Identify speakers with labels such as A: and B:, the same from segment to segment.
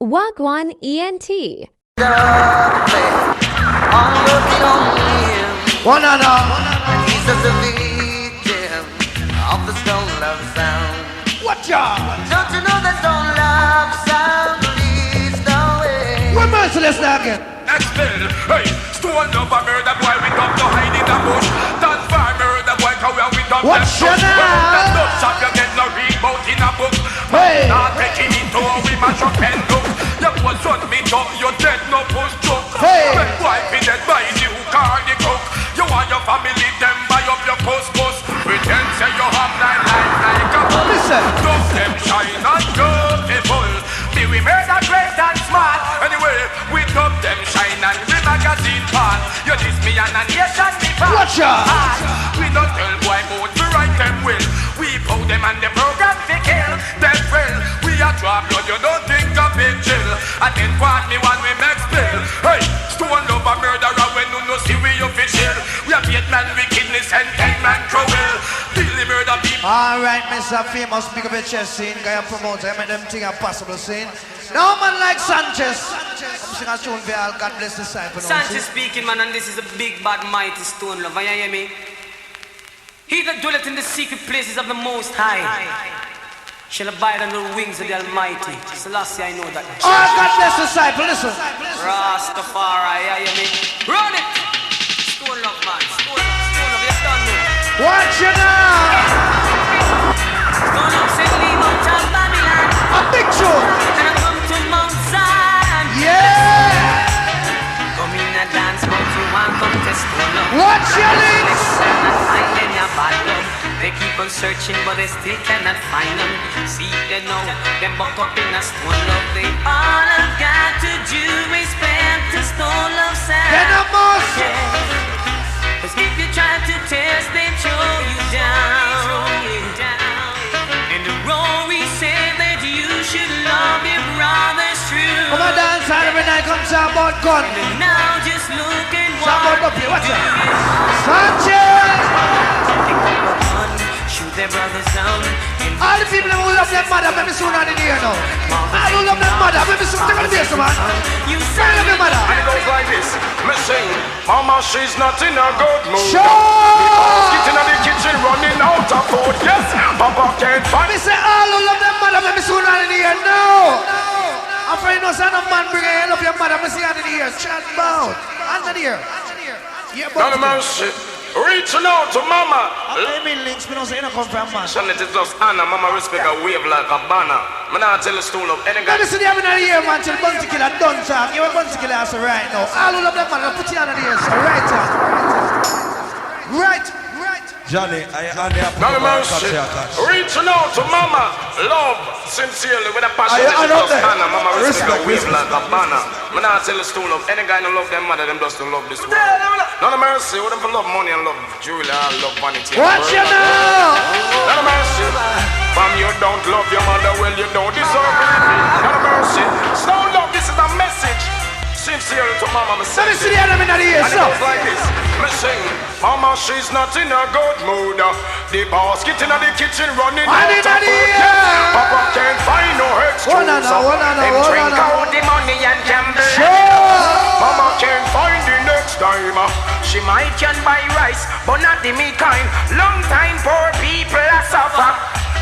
A: Wagwan ENT.
B: One another.
C: He's just a victim of the stone love sound.
B: Watch out!
C: Don't you know that stone love sound leads the way?
B: We're merciless now again.
D: Expel, hey, stone love a murder boy, we come to hide in the bush. Dance for murder boy, cause we don't
B: Watch your now!
D: That love shot you get no read about in a book.
B: Hey!
D: Not taking it to we mash up and look. You was on me talk, you dead no push joke.
B: Hey!
D: When wife be dead by you, car the cook. You want your family, them buy up your couscous. Pretend say you have nine life like a bull.
B: Listen!
D: Just them shine and beautiful. Be we murder great and smart. Anyway, we dub them shine and we magazine part. You diss me and a nation me part.
B: Watch out!
D: We don't tell boy mode to write them will. We pound them and the program they kill. Them well, we a drop blood, you don't think a big chill. And then quad me one we make spill. Hey, stone love a murderer when you no see we official. We have 8 man wickedness and 10 man cruel. Billy murder people.
B: Alright, Mr. Famous, big up your chest scene. Guy promoter, I make them think a possible scene. No man like Sanchez. I'm singing a tune for all. God bless the disciple.
E: Sanchez speaking, man, and this is a big, bad, mighty stone love. You hear me? He that dwelleth in the secret places of the Most High shall abide under the wings of the Almighty. Selassie, I know that.
B: Oh, God bless the disciple. Listen.
E: Rastafari, you hear me? Run it! Stone love, man. Stone love, you done me.
B: Watch you now.
E: Stone love said, leave out of Babylon.
B: A big tune.
E: And I come to Mount Zion.
B: Yeah.
E: Come in a dance, but you want come to stone love.
B: Watch your links.
E: Finding your bad love. They keep on searching, but they still cannot find them. See, they know, them buck up in a stone love. They all I've got to do is plant the stone love sound.
B: Venomous.
E: Cause if you try to test, they throw you down. And the wrong we say that you should love your brothers true.
B: Come on, dance hall every night. Come talk about gun.
E: And now just look at
B: Talk about
E: what
B: Duppy. Watch
E: you
B: out.
E: do.
B: Sanchez.
E: Shoot their brothers down.
B: All the people who love their mother, let me soon on in here now. All who love their mother, let me soon take on the bass, man.
E: You
B: I love your mother.
D: And it goes like this. Me sing, Mama, she's not in a good mood.
B: Sure.
D: Getting in the kitchen, running out of food. Yes, Papa can't find
B: Me say all who love their mother, let me soon on in here now. I'm afraid no son of man bring a love your mother, me see on in here. Chat about. Under here. Yeah,
D: None of my shit. Reaching out to Mama.
B: I mean links, me don't say no come from man.
D: Son, it is just Anna. Mama respect a wave like a banner. Me not tell the stool of any guy.
B: Let me see the having a year, man, till Bounty Killer done talk. You want Bounty Killer answer right now. All who love their mother, put you on the ear, so right on. Right.
F: Johnny, I
D: None of my shit. Reaching out to Mama. Love, sincerely, with a passion.
F: I
D: It is
F: know
D: just
F: that.
D: Anna. Mama respect a wave
F: Respect.
D: like a banner. Me not tell the stool of any guy who love their mother. Them just to love this world. None of mercy. What them for love money and love jewelry and love vanity.
B: Watch you now.
D: None of mercy. From you don't love your mother, well you don't deserve it. None of mercy. So love, this is a message. Sincere to Mama, me
B: Let me see the enemy in the ear,
D: and it
B: so.
D: goes like this. Me sing, Mama, she's not in a good mood. The basket in the kitchen running
B: And
D: out
B: in
D: of
B: the
D: food.
B: ear.
D: Yes, Papa can't find no excuse.
B: One and a, one and a,
D: Them
B: one
D: drink
B: and a.
D: out the money and gamble.
B: Sure.
D: Mama can't find the next time. She might can buy rice, but not the meat kind. Long time poor people are suffer.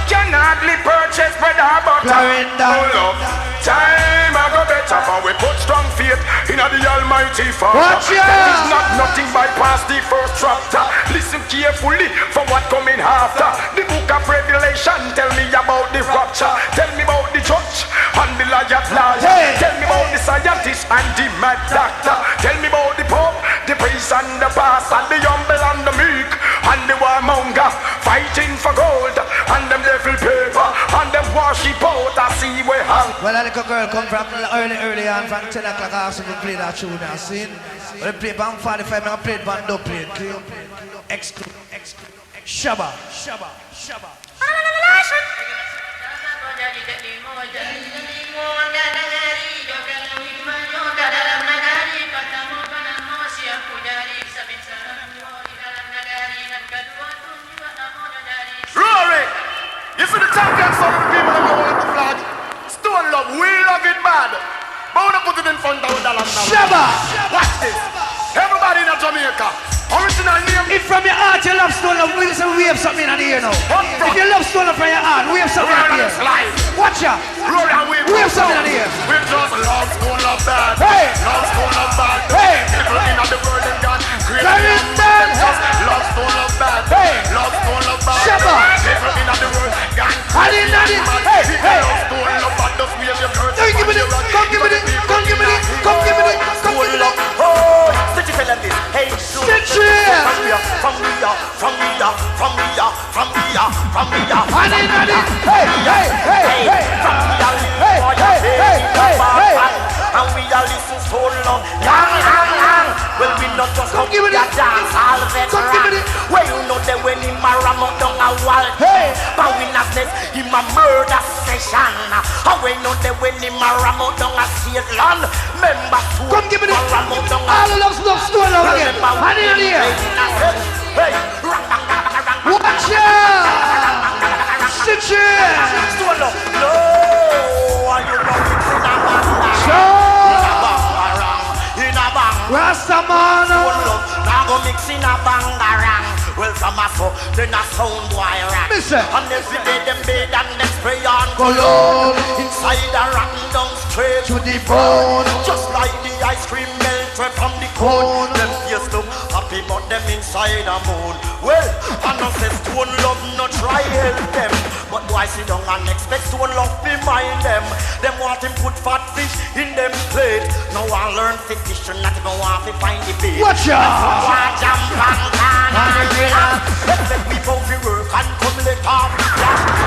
D: Can hardly purchase bread or butter.
B: Clarendon.
D: Oh, love. Time I go better, but we put strong faith in the Almighty Father.
B: Watch ya.
D: There is not nothing bypass the first chapter. Listen carefully for what coming after. The book of Revelation tell me about the rapture. Tell me about the church and the liar.
B: Hey.
D: Tell me about the scientist and the mad doctor. Tell me about the pope, the priest and the pastor, the humble and the meek, and the warmonger fighting for gold, and them devil paper, and them worship out a sea way hang.
B: Well, a little girl come from early on, from 10 o'clock also to play that tune and sing. When they play band 45, I played band Dubplates. Exclude. Shabba.
D: Rory, you see the champion son of the people that go on the flag. Stone love, we love it bad. put it in front of the land.
B: Shabba!
D: Watch this. Everybody in Jamaica. Original name.
B: If from your heart you love Stone Love, we have something in the ear now. If you love Stone Love from your heart, we have something in the ear. Watch out. We have something in the ear.
D: We just love Stone Love bad.
B: Hey!
D: Love Stone Love bad.
B: Hey!
D: People in the world and God.
B: Clarendon!
D: Just love Stone Love bad.
B: Hey!
D: Love Stone Love bad.
B: Shabba!
D: People in the world and God.
B: Hey! Hey!
D: Love Stone Love bad. Just wave your curse.
B: Come give me it. Come give me it. Come give me it. Come give me it. Come give me it.
C: Oh, stitch it like this. Hey,
B: Stitch it.
C: from me, from me, from me, from me, from me,
B: Honey, honey. Hey, hey, hey, hey.
C: from me,
B: Hey, hey, hey, hey, hey.
C: and we are listen so long. Well, we not just
B: Come give me it.
C: dance all
B: Come give me it.
C: Well, you know that when him a ram up down a wall,
B: Hey.
C: but we not let him a murder session. And we know that when him a ram up down a state land, member to
B: Come give me it.
C: ram up down a
B: All of love Stone Love again. Honey, honey.
C: Hey,
B: Watch out. Stitch it.
C: Stone Love. No, and you know it's in a bang.
B: Sure.
C: In a bang.
B: Rastaman.
C: Stone Love. Now go mix in a bangarang. Well, from a so, then a sound boy rang.
B: Listen.
C: And every day them bed and them spray on
B: Cologne.
C: inside a rang down straight
B: To the bone.
C: just like the ice cream melted from the cone. Them face look happy but them inside a moon. Well, I know say Stone Love no try help them, but boy sit down and expect Stone Love be mind them. Them want him put fat fish in them plate. Now I learn to fish and not even want to find the bait.
B: Watch out.
C: Watch jump and can expect people to work and come let off.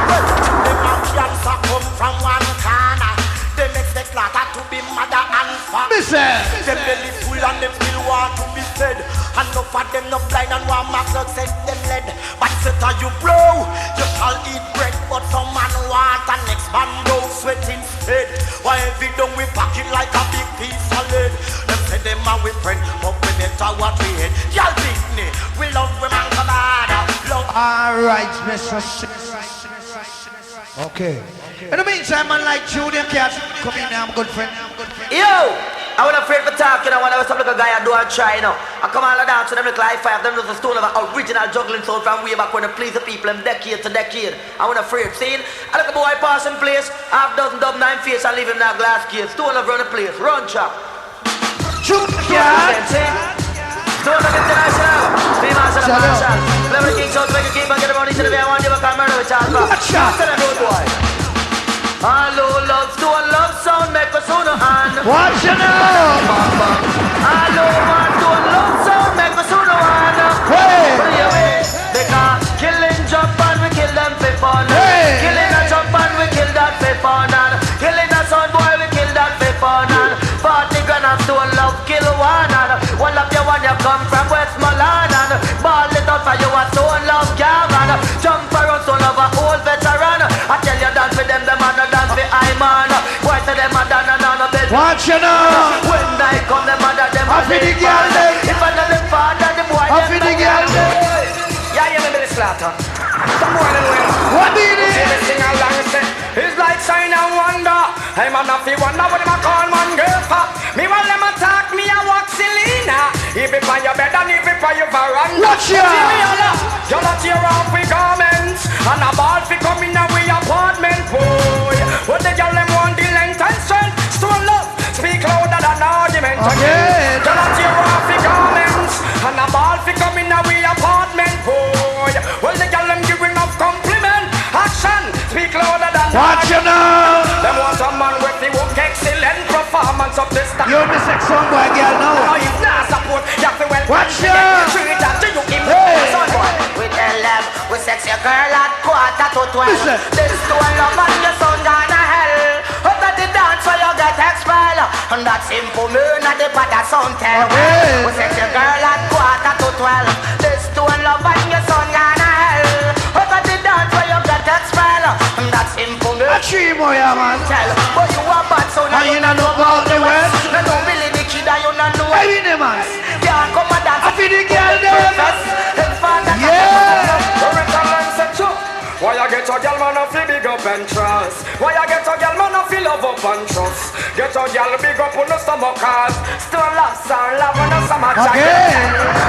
C: Well, them have cancer come from one corner. Them expect slaughter to be mother and father.
B: Listen.
C: Them belly full and them still want to be fed. And no for them no blind and one mark not set them led. But set you blow, you shall eat bread. But some man want and next man go sweat instead. Why every done we pack it like a big piece of lead. Them say them are we friend, but we better what we hate. Y'all Disney, we love women come hard. Love.
B: All right, Mr. Okay. In the meantime, man like Junior Cat, come in now, I'm good friend.
A: Yo, I wasn't afraid for talking. I want to some little guy I do and try now. I come all dance to them little high five. Them little stone of an original juggling sound from way back when they please the people them decade to decade. I wasn't afraid. Seeing, I look a boy passing place, half dozen dub 9 face and leave him in a glass case. Stone of run the place, run chop.
B: Junior Cat.
A: Stone of international. Me Marshall and Marshall. Clever the king, so to make a king, but get around each of the way. I want you to come murder with Charles.
B: Watch out.
A: Tell them road boy. Hello, love, Stone love sound, make us on the hand.
B: Watch it now.
A: Hello, man, Stone love sound, make us on the hand.
B: Hey.
A: Put it away. They can killing jump and we kill them for fun.
B: Hey.
A: Killing a jump and we kill that for fun. Killing a sound boy, we kill that for fun. 40 grand of Stone love, kill one. One of you when you come from Westmoreland. Ball it out for you a Stone love caravan. Jump around Stone love a old veteran. I tell you dance with them man a dance for I man. Why say them a dance and on a bed.
B: Watch it now.
A: When I come them mother them a
B: Happy the girl them.
A: if I know them father them boy
B: Happy the girl them.
A: yeah, you remember the slaughter. Some more than well.
B: What did it?
D: They sing along and say, it's like sign and wonder. Hey man, if you wonder what them a call man girl pop. Me while them attack me a walk Selena. If it by your bed and if it by your veranda.
B: Watch ya.
D: See me a lot. Y'all a tear off with garments. And a ball fi come in a way apartment boy. What the y'all them want the length and strength. Stone love, speak louder than argument.
B: Again.
D: Y'all a tear off with garments. And a ball fi come in a way apartment boy. Well the y'all them give enough compliment. Action, speak louder than
B: Watch it now.
D: them want a man with the work excellent performance of this time.
B: You're the sex song boy girl
D: Now
B: now.
D: if not support, you have to well.
B: Watch ya.
D: Treat that to you in
B: Hey.
D: son boy.
C: We tell them, we sexy girl at 11:45.
B: Listen.
C: This Stone Love and your son gonna hell. Up at the dance where you get expelled. And that simple moon at the pot of sound tell.
B: Okay.
C: We sexy girl at 11:45. This Stone Love and your son gonna hell. Up at the dance where you get expelled. And that simple moon
B: A tree more, yeah, man.
C: tell. But you are bad so now
B: And you don't know about the West.
C: You don't really the kid that you don't know.
B: I mean it, man.
C: Can't come and dance.
B: I feel the girl there.
C: Yes.
B: Yeah.
D: Why you get a girl man a fi big up and trust? Why I get a girl man a fi love up and trust? Get a girl big up on the stomach cause still love some love on the stomach jacket.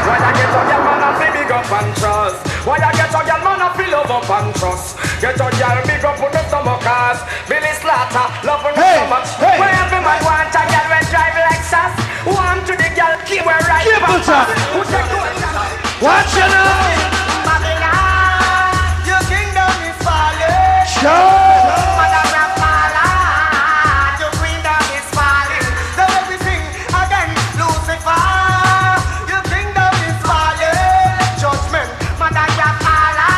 D: Why I get a girl man a fi big up and trust? Why I get a girl man a fi love up and trust? Get a girl big up on the stomach cause Billy Slaughter love on the stomach. Where every man want a girl when drive Lexus. Want to the girl keep her right back. Who take good?
B: Watch it now.
C: Babylon, your kingdom is falling. Madam Rapala, your kingdom is falling. So everything again, Lucifer, your kingdom is falling. Judgment, Madam Rapala,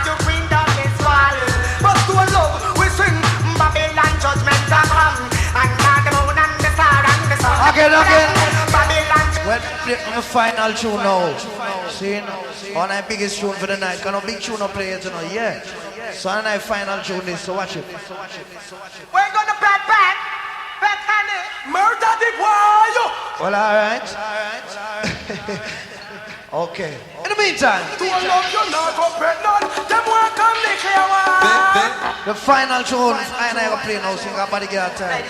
C: your kingdom is falling. But to love, we sing Babylon, judgment come. And now the moon and the star and the sun.
B: Again.
C: Babylon.
B: Well, play the final tune now. See, on our biggest tune for the night. Can a big tune up play it, you know? Yeah. So on our final tune is, so watch it.
C: We're gonna back, honey.
D: Murder the boy.
B: Well, alright. Okay. In the meantime,
D: To love you not go pregnant. Them want come lick your wife.
B: the final tune, I go play now, sing about the girl time.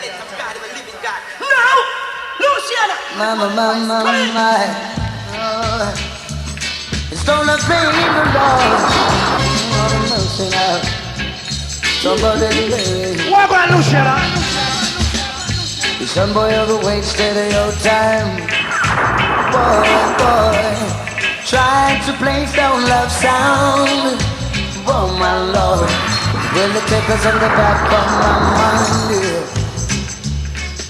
D: Now, Luciana.
E: My. It's gonna bring the Lord. What a mercy now. Somebody delay.
B: What about Luciana?
E: Some boy ever wasted your time. Boy, trying to play down love sound. Oh my Lord, will it take us on the back of my mind? Yeah.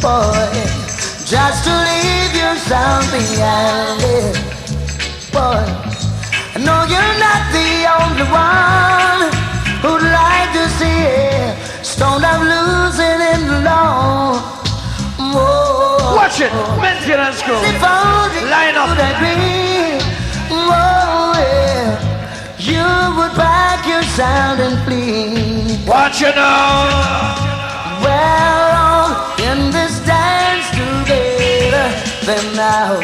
E: Boy, just to leave your sound behind. Yeah. Boy, I know you're not the only one who'd like to see it. Stone of losing in the long. Whoa.
B: Watch it. Maintenance crew. Line up.
E: Whoa, yeah. You would pack your sound and flee.
B: Watch it now.
E: Well, in this dance together, then now,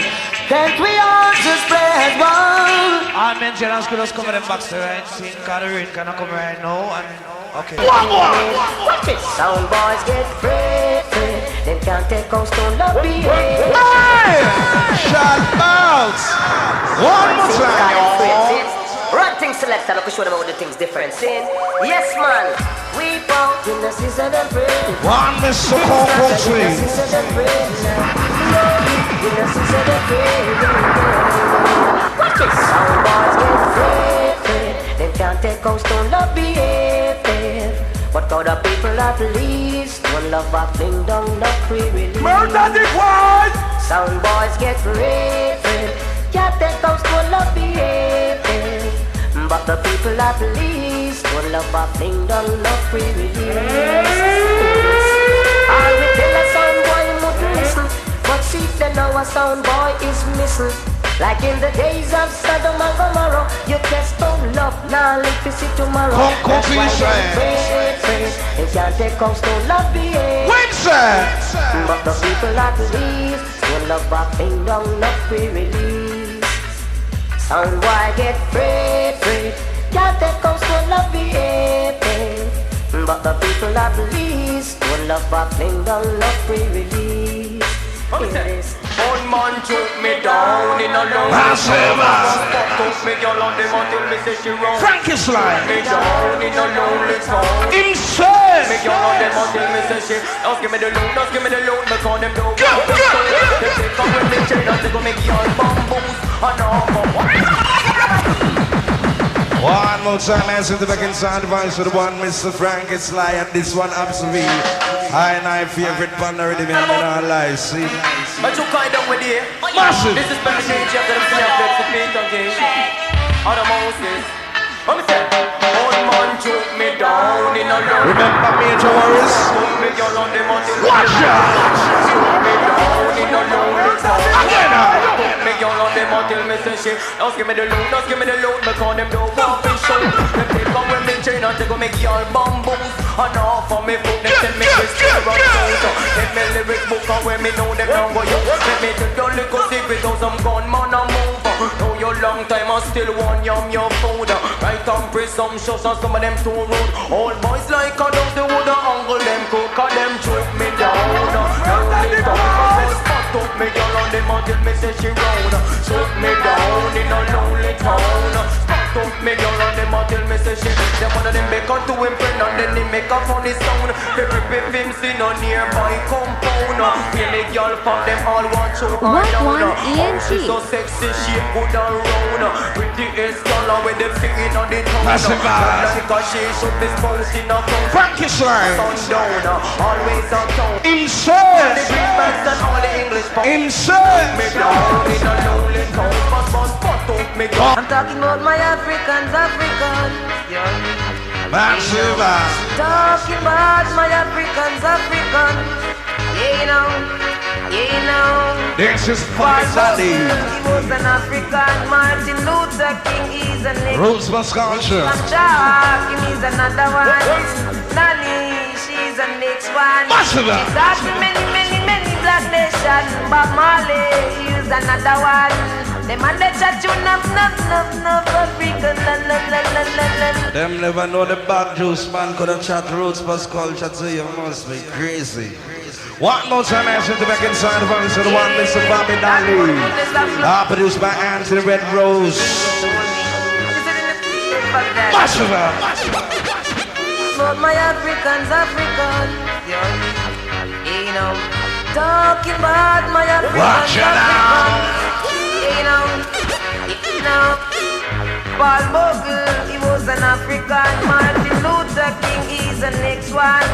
E: can't we all just play as one?
B: All maintenance crew just come in the box, right? See, cause the rain cannot come right now. And, okay.
E: Watch it. Sound boys get free. Them can't take us to love me.
F: Shout out! One more time!
E: Run things selector, look, show them all the things different. Saying, yes man, we both in the season and bread.
F: One Mr. Coco Tree.
E: Watch it. Sound boys get free. Them can't take us to love behave. But God the people at least one love a fling down the free release.
D: Murder the boy.
E: Sound boys get free. Can't take us to love behave. But the people at least one love a fling down the free release. All we tell a sound boy wouldn't listen, but see they know a sound boy is missing. Like in the days of Sodom and Gomorrah, you just don't love, now live to see tomorrow.
F: Come,
E: They can't take us to love behave. But the people at least will love a thing down, not free release. Sound boy get free. Can't take us to love behave. But the people at least will love a thing down, not free release.
D: One man took me down in a long took me girl on the mountain, me say she wrong.
B: Frankenstein.
D: Me down in a lonely town.
B: Insane.
D: Me girl on the mountain, me say she. Just give me the loan, me call them down. They take up with me chain, and they go make y'all bamboos. And
F: One more time, I the back inside voice for the one Mr. Frank is Sly and this one absolutely. I and I favorite band already been in our lives, see?
D: but you kind of with it.
B: Massive.
D: This is special change after the snap that's the beat, okay? Out of Moses. Let me say, one man took me down in a long.
F: Remember Major Warriors?
D: Took me girl on the mountain.
B: Watch out.
D: Took me down in a lonely town.
B: Again.
D: Took me girl on the mountain, me say she. Just give me the loan, me call them down. Walking show. Them take on when me chain and they go make y'all bamboos. And off of me foot, them tell me this to the rock sound. Let me lyric book and when me know them now go yo. Let me take your little secret out some gunman and move. Know your long time I still want your food. Right on prison.
A: some shows and some of them too rude. All boys like a dog, they woulda angle them cook, cause them choke me down. Roll it down, spot up me girl on them until me say she round. Choke me down in a lonely town. Spot up me girl on them until me say she. Them one of them make her to him friend and then they make a funny sound. They rip him see no nearby compound. Hear me girl from them all want choke her down. She's so sexy, she good and round. Pretty hair color with them singing on the tongue. Like a she should be spouse in a phone.
F: Frankenstein.
A: Sundown, always on town.
F: Insert.
A: The big bands and all the English pop.
F: Insert.
A: Me down in a lonely town. But up me down.
E: I'm talking about my Africans.
F: Massive.
E: Talking about my Africans. You know.
F: This is Pakistani.
E: He was an African. Martin Luther King is an
F: Roots must culture.
E: Jack, he's another one. Nani, she's the next one.
F: Massive.
E: She's got many black nations. Bob Marley, he's another one. Them and they chat you nup African.
F: Them never know the bad juice man could have chat roots plus culture to you. Must be crazy. One more time, I said to back inside the voice of the one Mr. Bobby Dolly. Produced by Anthony Red Rose. Massive.
E: But my Africans. You know. Talking about my Africans.
F: Watch it out.
E: You know. Paul Bogle, he was an African. Martin Luther King, he's the next one.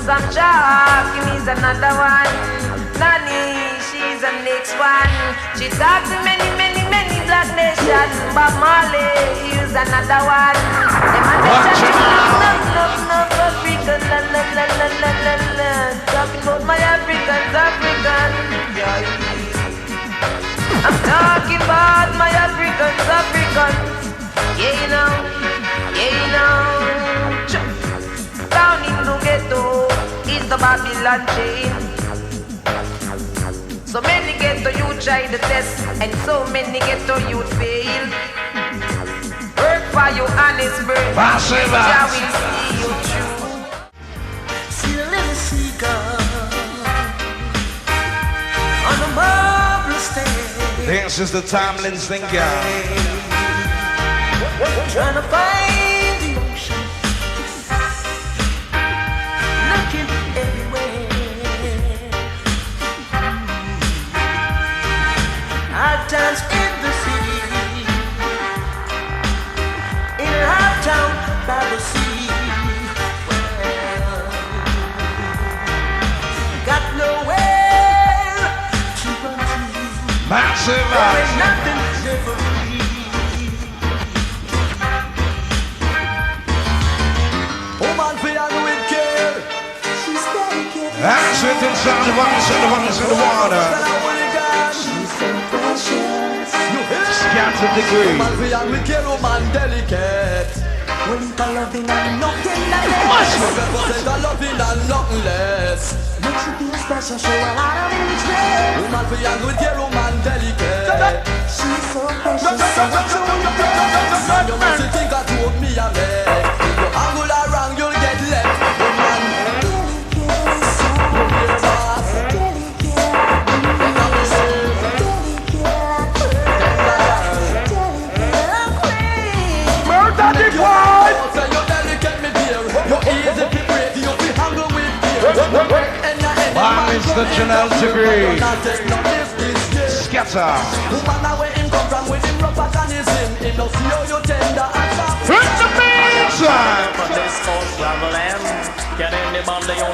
E: Sam Jack, he's another one. Nani, she's the next one. She talks to many black nations. Bob Marley, he's another one. Them and they chat no African, talking about my Africans. I'm talking about my Africans. Yeah, you know. Down in the ghetto is the Babylon chain. So many ghetto youth try the test, and so many ghetto youth fail. Work for your honest brain. Shall we see you through? See a little seeker on a marble stage.
F: This is the timeless thing, girl.
E: Trying to find the ocean, looking everywhere. Hard times in the city, in a hard town by the sea. Well, got nowhere to run to.
F: Massive.
E: There ain't nothing different.
F: That's it inside the voice of the voice of the water. Scattered degree.
C: Woman delicate.
E: When you loving and nothing less.
C: Loving and nothing less.
E: Makes you feel special, show a lot of interest.
C: Woman for young with your woman delicate.
E: She's so precious, so
C: You must think I told me a man. If you angle around, you'll get left. Woman.
F: Mr. Janelle Degree. Scatter. Put the beats on.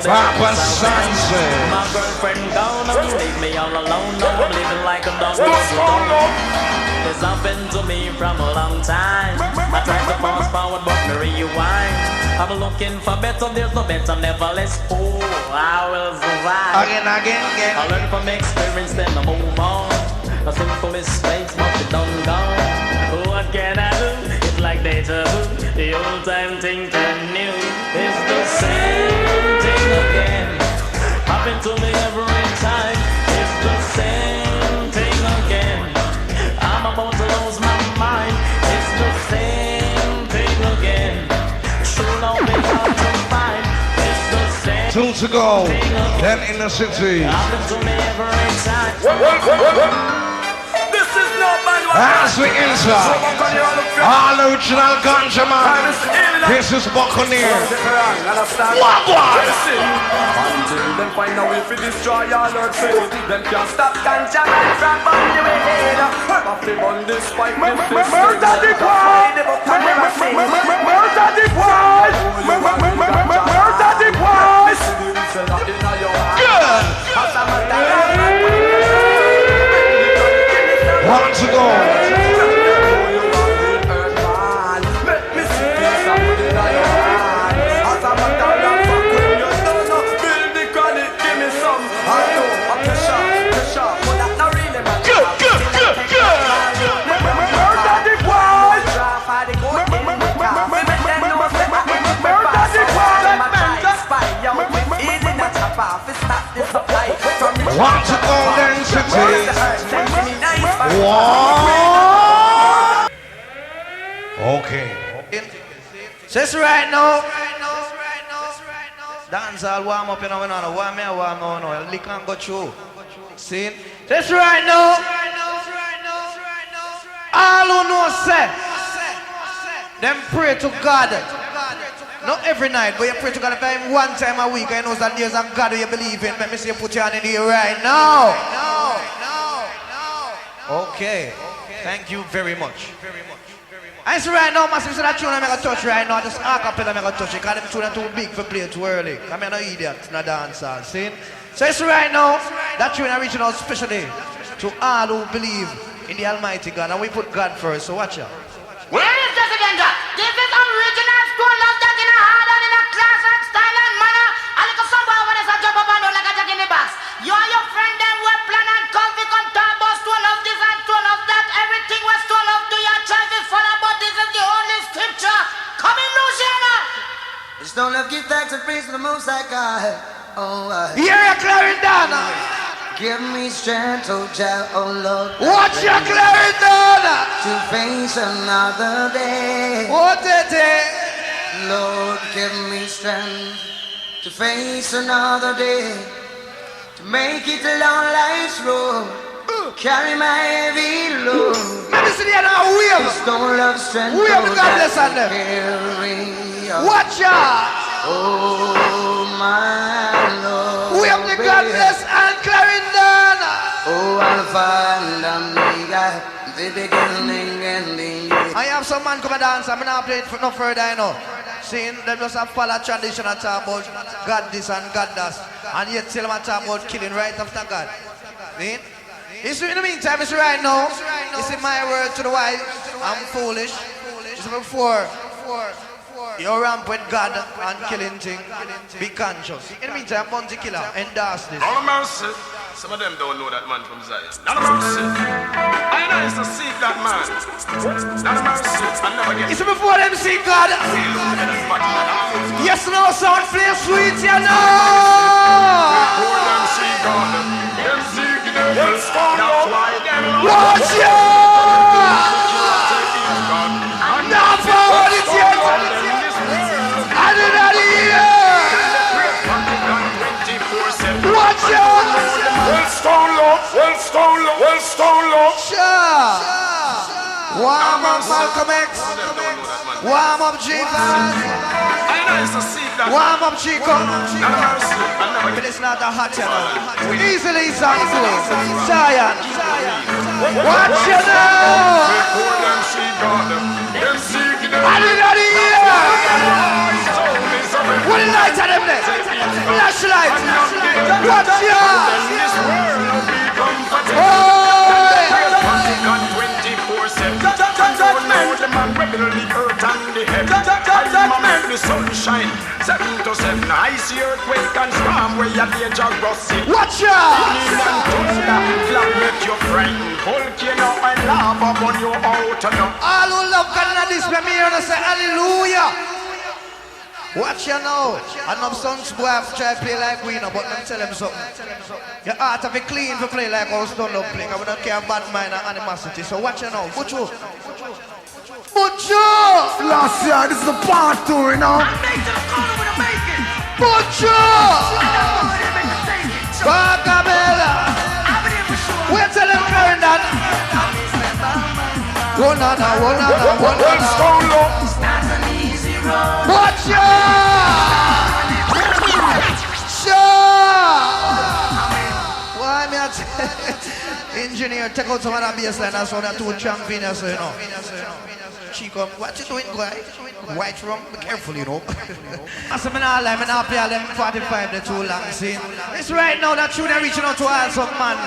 F: Papa Sunset.
G: My girlfriend gone, leave me all alone. I'm living like a dog. It's happened to me from a long time. I tried to fast forward, but me rewind. I'm looking for better, there's no better, nevertheless. Oh, I will survive.
F: Again.
G: I learn from experience, then I move on. A simple mistakes must be done gone. What can I do? It's like deja vu. The old time thing turned new. It's the same thing again. Happen to me every time. It's the same thing again. I'm about to lose my mind. It's the same thing again.
F: 2 to go. Then in the city. As we enter, all original ganja man. This is Buccaneer. What?
D: Until them find a way to destroy all our trade, them can't stop ganja man from burning away head. Off the bun this fight, murder the boy, murder the boy, murder the boy.
F: Good. 1 to go. Want to go then city? What? Okay.
B: Just right now. Dancehall warm up, you know, warm up, lick and go through. See? Just right now. All who know say, them pray to God. Not every night, but you pray to God one time a week. I know that there's a God you believe in. Let me see you put your hand in the air right now. Okay. Thank you very much. I see right now, massive, that tune I'm going to touch right now. Just acapella I'm going to touch it. Because them tune are too big for play too early. I'm not an idiot, not dancehall. See? So it's right now, that tune is reaching out especially to all who believe in the Almighty God. And we put God first, so watch out.
A: Where is this again, Jack? This is original stone love that in a hard and in a class and style and manner. I look at somebody when it's a job up and down like a jack in the box. You and your friend them were plan and comfy come talk about stone love this and stone love that. Everything was stone love do your child is follow, but this is the only scripture. Come in, Luciana.
C: It's don't love give thanks and praise to the Most High God. Oh,
B: Here, Clarendon.
C: give me strength, oh Jah, oh Lord.
B: Watch your Clarendon.
C: To face another day.
B: What a day.
C: Lord, give me strength to face another day. To make it along life's road. Carry my heavy load.
B: Let me see the other wheel.
C: Don't love strength.
B: We have the God bless on them. Watch out.
C: Oh my Lord.
B: We have the God bless and Clarendon.
C: Oh Alpha and Omega, the beginning and the end.
B: I have some man come and dance. I'm not playing for no further, you know. Seeing them just have follow tradition and talk about God this and God that. And yet tell them talk about killing right after God. See? You see, in the meantime, it's right now. You see my word to the wise. I'm foolish. It's before you ramp with God and killing things. Be conscious. In the meantime, Bounty Killer, endorse this.
D: All mercy. Some of them don't know that man from Zion. None of mercy. I know it's to seek that man. None of mercy. I never get
B: You see before them see God. Yes, no sound play sweet, you know.
D: Before them see God. Them seek the devil. That's why them
B: Watch out! Now forward it yet. I did not hear. Watch out!
D: Well, stone love.
B: Sure. Warm up Malcolm X. Warm up G-Fan. Warm up Chico. But it's not that hot, you know. Easily, Zion. Watch you now. I did not hear. What the light at them there? Flashlight. Watch you.
D: Sunshine, 7 to 7. I see earthquake and storm where you're dangerous.
B: Watch out!
D: Flag make you frightened. Volcano and lava burn you out and up.
B: All who love God and this, let me hear you say hallelujah. Watch you now. And some sons boy have to try to play like we know, but let me tell them something. Your heart have to be clean to play like our stone love play. I don't care about mind and animosity. So watch you now. Butcho. Butcho!
C: Last year, this is the part 2, you know.
B: Butcher! Bacabella! We're telling Clarendon. One on. Butcher! Sure! Why me at engineer take out some of that baseline? That's one of two champions, you know. Chico, what you doing, boy? White rum, be careful, you know. I'm not play all them 45, the too long, see. It's right now that tune reaching out to all some man.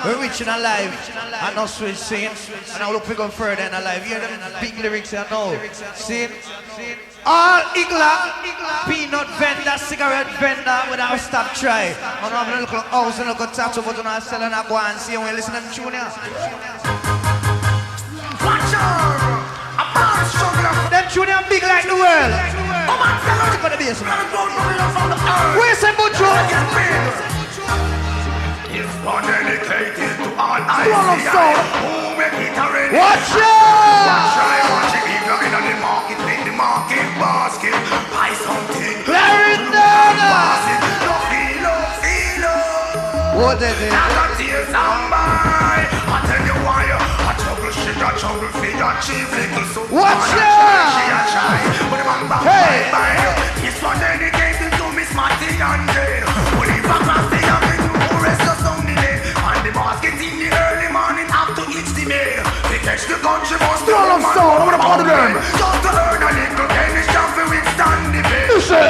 B: We're reaching alive and not switch, see. And now look, we go further in alive. Hear them big lyrics, you know. See? All Igla, peanut vendor, cigarette vendor, without stop try. And I'm going to look at house and look at tattoo, but I'm not selling a go and see when you listen to them tune here. Watch out! Them tune are big like the world. Look at the bass, man. Where's the butcher?
D: It's one dedicated to all I see. Who make it already?
B: Watch out!
D: Watch it in the market, in the market basket. Buy something.
B: Clarendon! What is it?
D: I got tears on my. I tell you why. I trouble for your cheap little soup.
B: Watch out!
D: Hey! This one dedicated to Miss Matty and Jane. When if I pass the young who rest us down the lane. And the basket in the early morning up to each the mail. They catch the country most of them. Just to earn a little penny jump for withstand the pain. Listen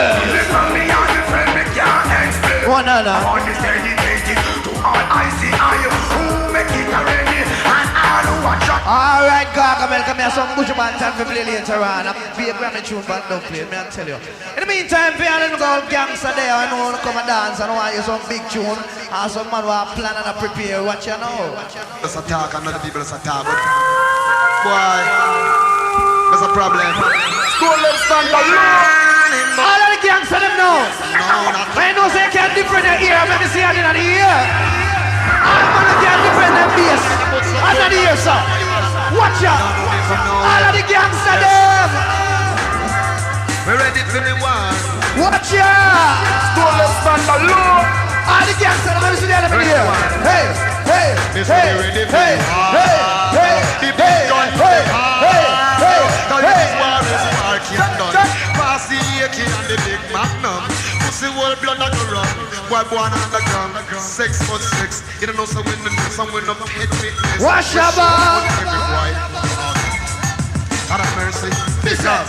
D: me and the friend me can't explain.
B: One other.
D: One is dedicated to all I see who make it already. And all who watch out.
B: Alright, Gargamel, come here, some Buju Man time for play later on. I'll be a Grammy tune, but don't play, me I tell you. In the meantime, if you let me go gangster there, I know to come and dance, I know I hear some big tune, and some man who are plan and prepare, what you know?
H: That's a talk, and other people that's a talk, but boy, that's a problem.
D: School them stand alone.
B: All of the gangster them know. I know say can't different the ear, let me see it in the ear. All of them can't different the bass, under the ear, sir. Watch out! All of the gangster them!
H: We're ready for the one.
B: Watch out!
D: School them stand alone.
B: All the gangster them, let me see the element here. Hey!
H: This one we're ready for the The big gun for the Cause this war is our kingdom. Pass the AK and the big magnum. Pussy whole blood and the run. Boy born on the ground. 6'6". You don't know some women, some women up head fitness.
B: Wash your back.
H: Every boy. God have mercy. Because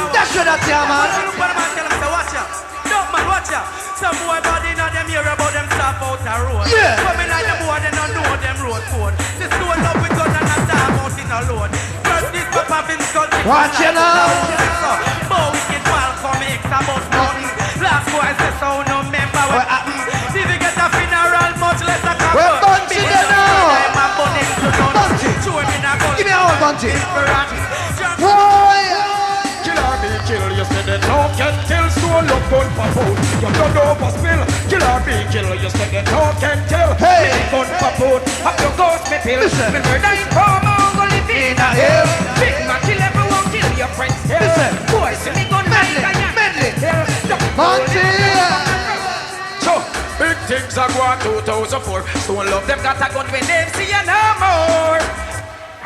B: That's what that's here, man.
I: Watch out. Some boy body not them hear about them stop out the road.
B: Yeah.
I: Coming like the boy they don't know them road code. This road love with gun and a stop out in a load. First this cup of insult.
B: Watch it now.
I: Bow wicked Malcolm X about nothing. Last boy says so no member what happened. See we get a funeral much less a couple.
B: We're Bunty there now. Bunty. Give me a whole Bunty. Boy.
D: Kill, you said that no can tell, so look gun for food. You don't overspill, kill or be kill. You said that no can tell,
B: hey,
D: gun for food. Up your ghost, me pill.
B: Listen.
D: Me murder in Palma, go live in a hill. Big man, kill everyone, kill your friends.
B: Listen.
D: Boy, see me gun,
B: Medley. Bunty.
D: So, big things are going 2004. Stone love them got a gun when them see you no more.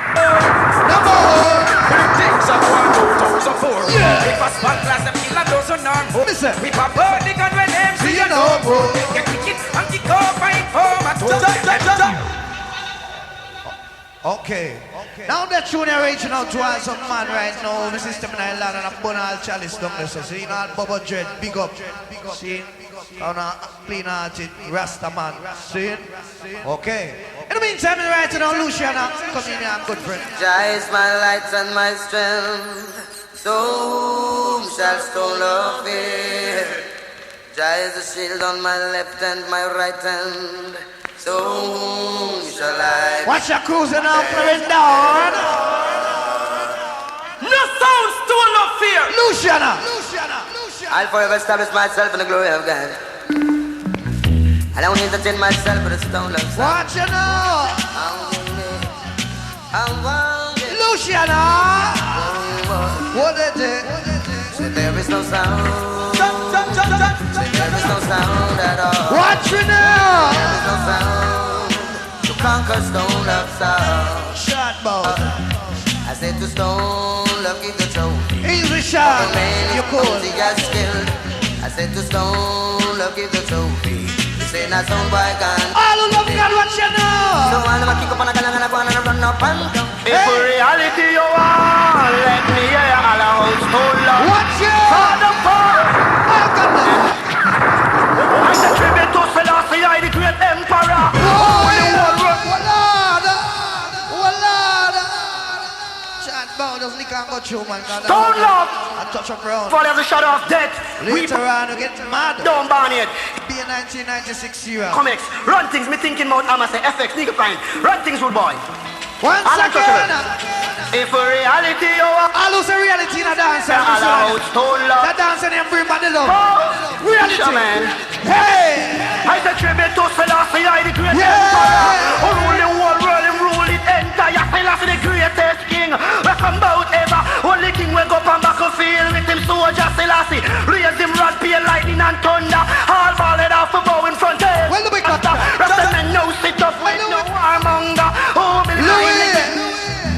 B: No more.
D: Big things are going 2004.
B: Yeah.
D: If a spot class them kill a dozen arm.
B: Listen.
D: We pop out the gun when them see you no more. Get wicked and kick off right home at home.
B: Okay. Now that tune are reaching out to us some man right now, the system in Ireland and a bonal chalice down there. So see now Bubba Dread, big up. See? On a clean hearted Rasta man. See? Okay. In the meantime, right now, Luciana, come in here, good friend.
E: Jah is my light and my strength, so whom shall stone of fear? Jah is a shield on my left and my right hand, so whom shall I?
B: Watch your cruising out, Clarendon.
I: No sound, stone of fear.
B: Luciana.
E: I'll forever establish myself in the glory of God. I don't entertain myself with a stone of sound.
B: Watch you now. Luciana. What is it?
E: So there is no sound.
A: is no sound at all.
B: Watch me now.
A: There is no sound to conquer stone love sound.
B: Shot bow.
A: I said to stone love give the trophy.
B: Easy shot.
A: The man
B: You're cool.
A: he got skilled. I said to stone love give the trophy. This ain't not some boy gone.
B: All who love God, watch you now.
A: So all of my kick up on a galang and I go on and I run up and down.
C: If reality you want, let me hear you all out stone love.
B: Watch you.
C: Father,
B: Oh, goodness.
C: I say tribute to Selassie, I the great emperor.
B: Oh, Shot bow, just lick and go through, man.
C: Stone love.
B: I touch up round.
C: For there's a shadow of death. We
B: Later on, you get mad.
C: don't ban it.
B: Be a 1996 year.
C: Comics, run things, me thinking about I'ma say FX, nigga fine. Run things, rude boy.
B: One
C: I'm
B: second.
C: If reality you want,
B: I'll lose a reality in a dance.
C: all out stone love.
B: That dance and them bring back the love.
C: Oh,
B: Reality.
C: sure, man.
B: Hey!
C: I say tribute to Selassie, I the great
B: Yeah.
C: emperor. Who rule the whole world and rule it entire. Selassie the greatest king. We come out ever. Only king we go on battlefield with him soldier Selassie. Raise him rod, pale lightning and thunder. All balled off a bow in front of
B: Well, we got
C: Rasta men no sit up with no warmonger. Oh, me
B: Louis!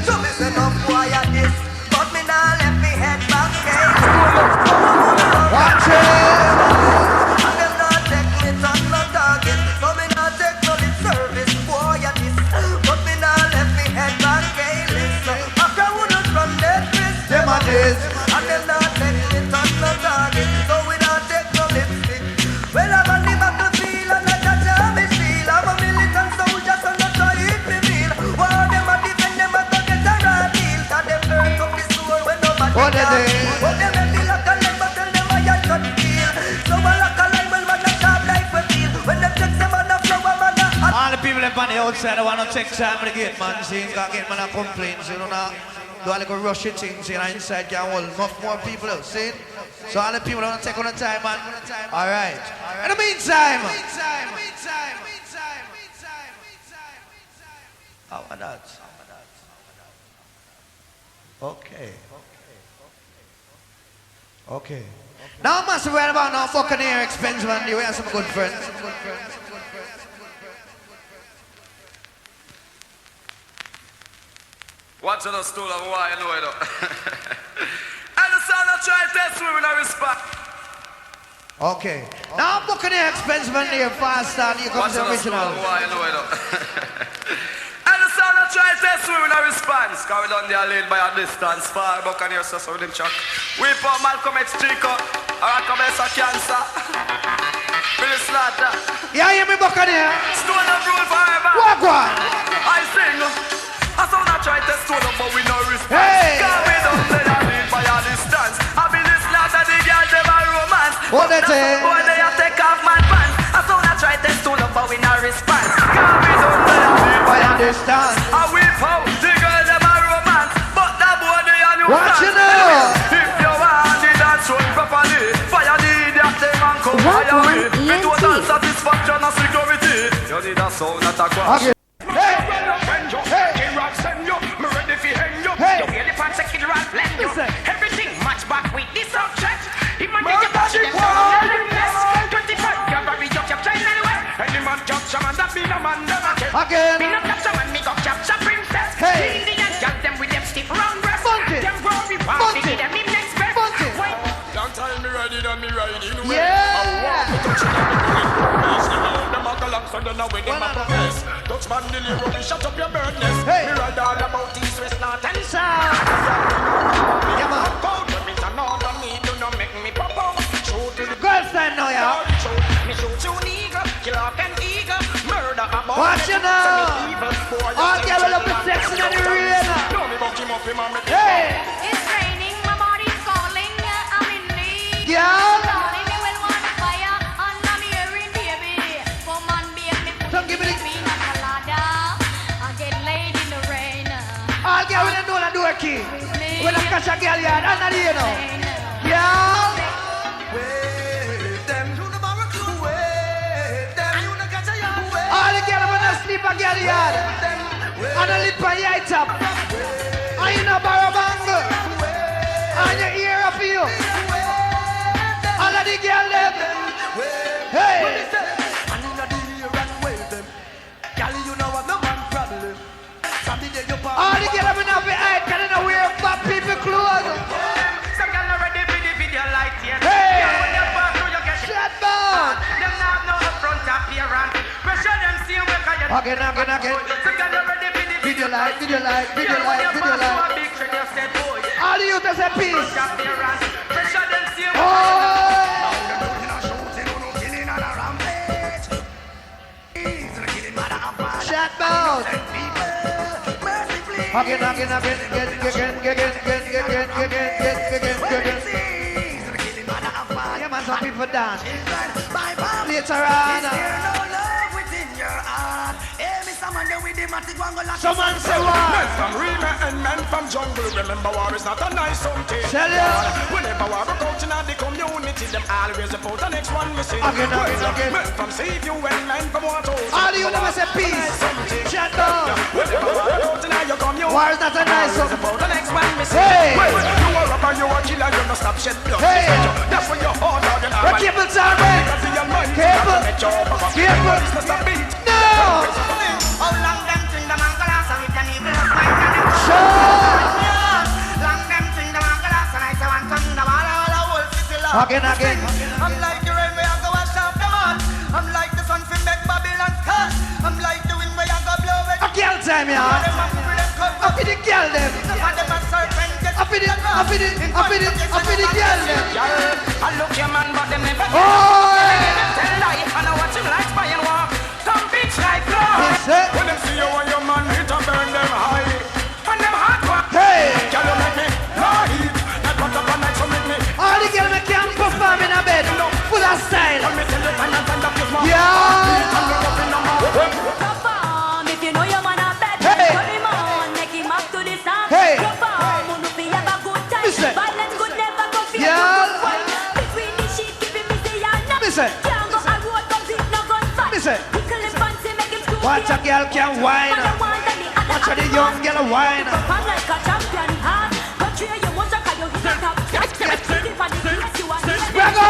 A: So me say no boy at this, but me nah left me head back.
B: Watch it!
A: And them not take me on no target, so me not take no lip service. Boy at this, but me nah left me head back. Listen, after we not run that risk,
B: Them a this.
A: and them not take me on no target, so we not take no lipstick. Well, I'm on the battlefield and I got a me shield. I'm a militant soldier, so not try hit me meal. While them a defend them a go get a raw deal. 'Cause them burn up the store when nobody
B: What they
A: can.
B: do?
A: But them a feel like a leg, but tell them I ain't got feel. So I like a line, well, man, a sharp like we feel. When them text them on the floor, man, a hot.
B: All the people up on the outside, I want to take time to get man. See, you can't get man a complaint. So you don't know, do all the go rush it things, you know, inside can hold much more people out. See? So all the people want to take on the time, man. All right. In the meantime. How about that? Okay. Okay. Now, massive right about now, fucking here, expensive, and you have some good friends.
D: Watch out, stool of why you know it. And the son of try to test me when I respect.
B: Okay. Now, I'm booking here, expensive, and here, fast, and here comes
D: Watch
B: the
D: out, stool
B: original.
D: of why you know it. And the son of try to test me when I response. Cause we done there laid by a distance. Far Buccaneers so with them chuck. We put Malcolm X Chico. Malcolm X a cancer. Billy Slaughter.
B: Yeah, hear me, booking here?
D: Stone of rule forever.
B: Walk one.
D: I sing. I saw not try to stone up, but we no respect.
B: Hey.
D: Cause we don't play that lead by a distance. I be this Slaughter, the girl, them a romance.
B: What they say?
D: Boy, they a take off my pants. I saw not try to stone up, but we no response. Cause we don't play that lead by a
B: Understand.
D: I whip out the girl, them a romance. But that boy, they a new
B: Watch
D: dance.
B: it now.
D: If you want the dance run properly, fire the idiot, them and come fire me. With total satisfaction and security. You need a sound that a crash.
B: Okay. Hey. Hey.
I: Listen. Everything match back with this object. If man
B: Murder
I: get touch them,
B: the
I: them 25, you bury your child anywhere. Any man capture man, that be no man, never care.
B: Again.
I: Me no capture man, me go capture princess.
B: Hey.
I: The Indian got them with them stiff round breast.
B: Bunty.
I: Them worry, want
B: Bunty.
I: to give them him next best.
B: Bunty.
I: Wait.
D: Long time me ready, then me riding away.
B: Yeah.
D: I walk to touch it, then me do it. Raise them out, them a go long, so then I win them a profess. Touch man, the lyric, me shut up your birdness.
B: Hey.
D: Me ride all about east, west, north, and
B: Sound. Yeah, man.
I: Code when me turn on me, do not make me pop out. Shoot to the
B: Girls time now, yeah.
I: me shoot you nigga, kill off an eagle, murder a boy.
B: Watch it now. All girls will be sexy in the rain. Hey.
J: It's raining, my body's calling, I'm in need.
B: Girl.
J: Darling, me will want fire, and I'm hearing baby. Come on, baby,
B: So give me the-
J: me not colada. I get laid in the rain.
B: All girls will know the door key. When I catch a girl yard, I'm not here now. Girl. All the girls will not sleep a girl yard. And a lip on your top. And you know barabang. And your ear up you. All of the girls them. Hey.
C: And in the ear and wave them. Girl, you know what no man problem. From the day you pass.
B: All the girls in the eye can not wear fat people clothes.
I: Some girl are ready for the video like this.
B: Hey.
I: When you pass through, you get
B: Shut down.
I: them not know upfront appearance. Pressure them see where can you.
B: Again.
I: Some girl are ready for the
B: Video light. All the youth say peace.
I: Pressure them see where
B: Oh. Shut down. Again. Yeah, man, some people dance. Later on. Someone say what?
D: Men from Rima and men from jungle. Remember war is not a nice something.
B: Tell ya.
D: Whenever war broke out in the community, them always report the next one missing.
B: Again.
D: Men from Seaview and men from Water.
B: All you never say peace. Shut down.
D: Whenever war broke out in your community,
B: War is not a nice song.
D: report the next one missing.
B: Hey.
D: You a rapper, you a killer, you must stop shed blood.
B: Hey.
D: That's when your heart out and
B: The cables are red. Cable. No.
I: How long them think the man can last and we can even
B: Sure.
I: long them think the man can last and I say one turn the ball all the whole city love.
B: Again.
C: I'm like the rain where I go wash off the mud. I'm like the sun fi make Babylon cut. I'm like the wind where I go blow it.
B: A girl time,
C: Them
B: yeah.
C: a free them cut.
B: Up in the girl them.
C: Some of them a serpent get
B: Up in the girl them.
I: I look your man but them never
B: Oh.
I: tell lie. I know what you like by and walk. Some bitch like clothes.
B: Yes, sir.
D: When them see you and your man hit and burn them high.
I: And them hot one.
B: Hey.
D: Can you make me light? That what up and night so make me.
B: All the girls that can perform in a bed, full of style.
D: Let me tell you time and time that you smart.
B: Yeah.
J: Perform if you know your man a bad.
B: Hey.
J: Turn him on, make him up to the song.
B: Hey.
J: Perform, who fi have a good time.
B: Listen.
J: Violence could never go fear.
B: Yeah.
J: Between the sheet, keep him busy and not.
B: Listen.
J: Can't go a road, cause it no gun fight.
B: Listen.
J: Tickle him fancy, make him screw.
B: Watch a girl can whine. Watch a the young girl whine.
J: Perform like a champion heart. Go train your motion, cause you hit it up. Ready for the place you are here.
B: Bravo.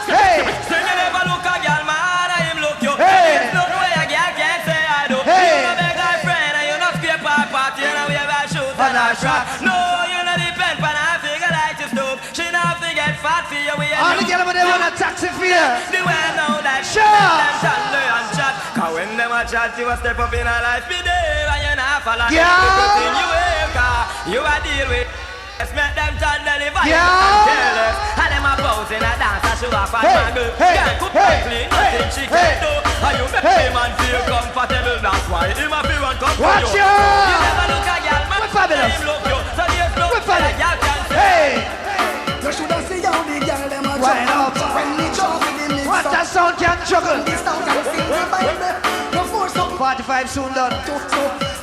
B: Hey.
I: Say you never look a girl mad and him look you.
B: Hey.
I: Look the way a girl can't say I do.
B: Hey.
I: You no beg my friend and you no scrape our party and we have a shoot and a shot. No, you no depend on a figure like you stoop. She not forget fat for you. We
B: All the girls they want a taxi fare.
I: the way I know that
B: Sure.
I: them chat lay and chat. Cause when them a chat, you a step up in a life be there and you not follow
B: Yeah.
I: everything you have. Cause you a deal with. Let's make them chat deliver
B: Yeah.
I: and careless. And them a pose in a dance and show off and
B: Hey,
I: mangle.
B: hey,
I: Can't cook
B: hey,
I: and clean, nothing she
B: hey,
I: can do. And you make
B: hey.
I: him and feel comfortable. That's why him a feel one come for
B: Watch
I: you.
B: ya.
I: You never look a girl, man.
B: We're fabulous.
I: Him look you. So there's no
B: We're fabulous.
I: girl can say.
B: Hey.
C: You shoulda see how the girl them a
B: Wind
C: jump.
B: up.
C: When me jump with the mix
B: What
C: up.
B: that sound can juggle.
C: This sound can sing the Bible. No force up.
B: 45 soon done.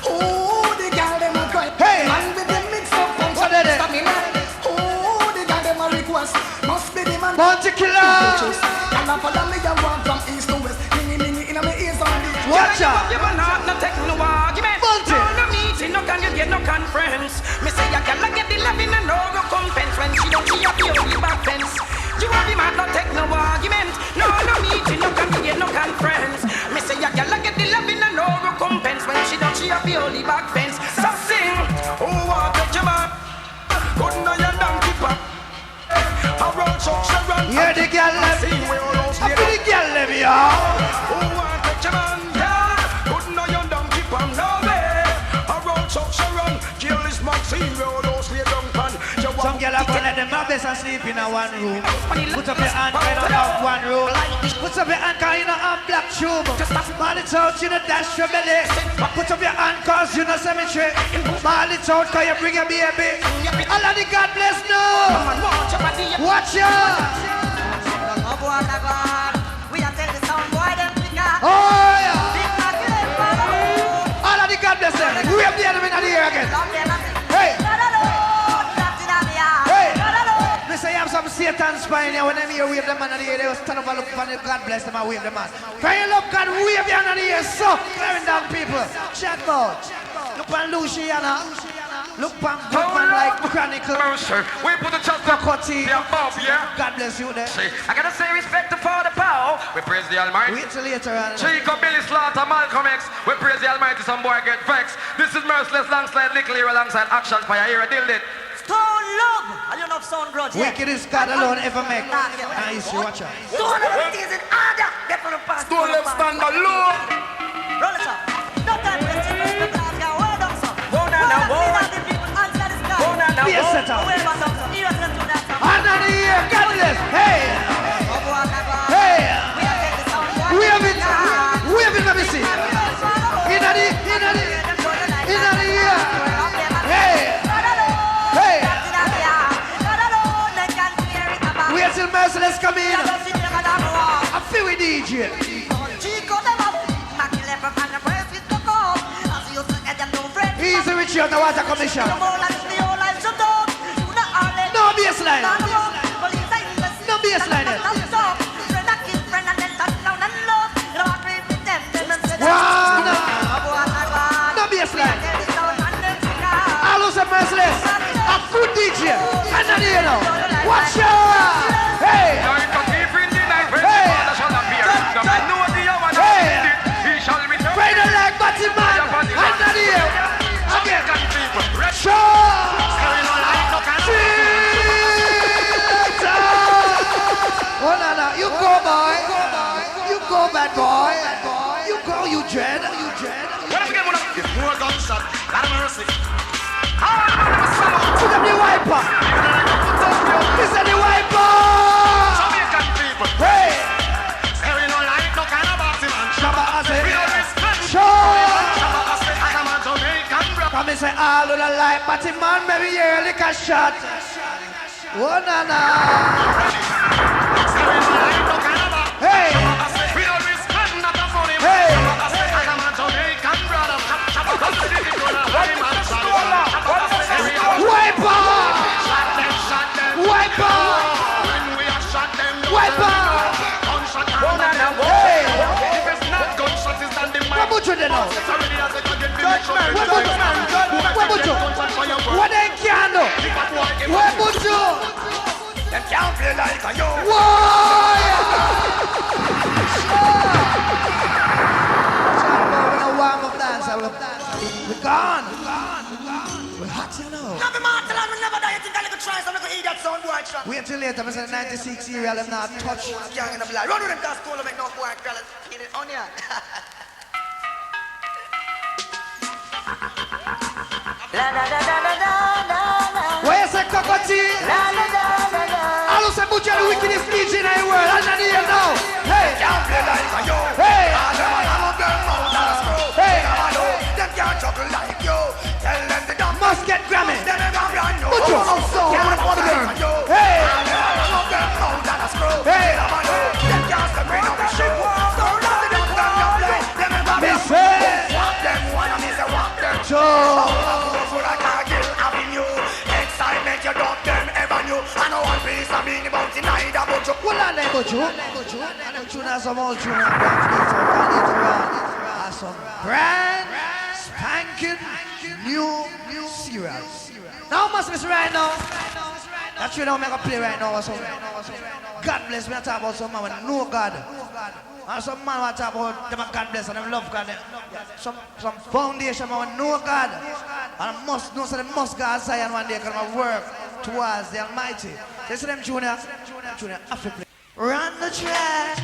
C: Oh, the girl them a cry.
B: Hey.
C: Man with the mix up.
B: What is it?
C: Stop me man. Oh, the girl them a request. Must be the man.
B: Bounty killer.
C: And I follow me a walk from east to west. Mingy in my ears on the.
B: Watch out.
I: You will not no take no argument.
B: Bounty.
I: No meeting, no can you get no conference. Me say you can get the loving and no recompense when she don't see a beauty back fence. You want the man not take no argument. No meeting, no can you get no conference. Me say you can get the loving and no recompense when she don't see a beauty back fence. So sing, oh what take your man, couldn't know your donkey pop. I roll chuck Sharon.
B: Hear the girl them.
I: Sing we all out
B: Up in the girl them, y'all.
I: oh, what take your man, yeah. Couldn't know you don't keep on no way. I roll chuck Sharon. Kill this Maxine, we all those lay down pan. You
B: Some girl are gonna let them have this and sleep in a one room. Put up your hand, you don't have one room. Put up your hand, cause you don't have black tube. Man, it's out, you don't dash your belly. Put up your hand, cause you know cemetery. Man, it's out, cause you bring a baby. Allah the God bless no. Watch out. Oh yeah. Allah the God bless them. We have the enemy in the air again. Hey. Hey. They say you have some Satan spine here. When them here wave them man in the air, they will stand up and look for them. God bless them and wave them man. Can you love God wave you in the air? So, Clarendon people. Check out. Look on Luciana. Look back, good man like Chronicle.
D: We put the chest up.
B: Cutty.
D: The above, yeah.
B: God bless you there.
D: I gotta say respect to Father Power. We praise the Almighty.
B: Wait till later on.
D: Chico, Billy Slaughter, Malcolm X. We praise the Almighty. Some boy get vexed. This is Merciless Landslide, Little Hero alongside Action Fire. Here, I deal it.
K: Stone love. I don't have sound grudge.
B: Wicked is God alone ever make. Nice, you watch out.
K: Stone love is in order. Get from the past.
D: Don't let stand alone.
K: Roll it up. No time to disrespect the Oscar. Well done, son.
D: Go now, now, go. Go now, now,
B: Be a
D: go.
B: setup.
K: Well done, son. You don't do that, son.
B: Under the ear, God bless. Hey! Hey! Wave it, let me see. Inna the ear. Hey! Hey! Wait till Merciless come in. I feel with DJ. Easy with you on the water commission. No baseline. No baseline yet. Wow, no baseline. All of them Merciless. A good DJ. And then you know. Watch out. Hey. Hey. Pray the like Batman. And then you. Again. Sure. Oh, no, no. You go, boy. You go, bad boy. You go, you dread.
H: Get more gunshot. Lot of mercy.
B: Put up the wiper. This is the wiper.
H: Jamaican people.
B: Hey.
H: We don't like no kind of bossy man.
B: Shabba Ase.
H: We don't respect.
B: Sure.
H: Shabba Ase. I'm a Jamaican bro.
B: Come and say all of the light, but the man maybe hear like a shot. Oh, no, no.
H: We don't like no kind of bossy.
B: Hey.
H: We don't respect not a funny man.
B: Hey.
H: Shabba Ase. I'm a Jamaican brother. Shabba Ase.
B: Wiper.
H: Shot them.
B: Wiper.
H: When we are shot them.
B: Wiper.
H: Gunshot.
B: Hey.
H: If it's not gunshot, it's not the
B: What about you then now? What they can do? What about you?
H: Them can't play like a yo.
B: Why? We're gonna warm up dance. We're gone. We're hot, you know.
K: Never mind, tell me never die. You think I could try some little idiot sound boy track?
B: Wait till later. I'm saying 96 serial. I'm not touched.
K: Young in the blood. Run with them to school and make no boy girl. Get it on ya. La la la la la la la.
B: Where you say Cocotti?
K: La la la la la.
B: All of say Butcher the wickedest DJ in the world. I'm not here now. Hey.
H: Can't play like a yo.
B: Hey. Hey.
H: Them can't juggle like you. Tell them they don't
B: Must get Grammy.
H: They never brand new.
B: Butcher.
H: Can't juggle like you.
B: Hey. Hey.
H: Them can't stop me on the show. So now they don't play. They never
B: Me
H: brand new.
B: say.
H: Walk them one and me say walk them.
B: Joe.
H: For a Cargill Avenue. Excitement you don't them ever knew. I know one piece of being about the night about you.
B: What are they, Butcher? Them tune are some old tune. Are some brand spanking new serials. Now must miss right now. That you know make a play right now or something. God bless me. I talk about some man with no God. And some man want to talk about them God bless and them love God. Some foundation man with no God. And must know so they must go outside and one day can work towards the Almighty. They say them junior have to play. Run the track.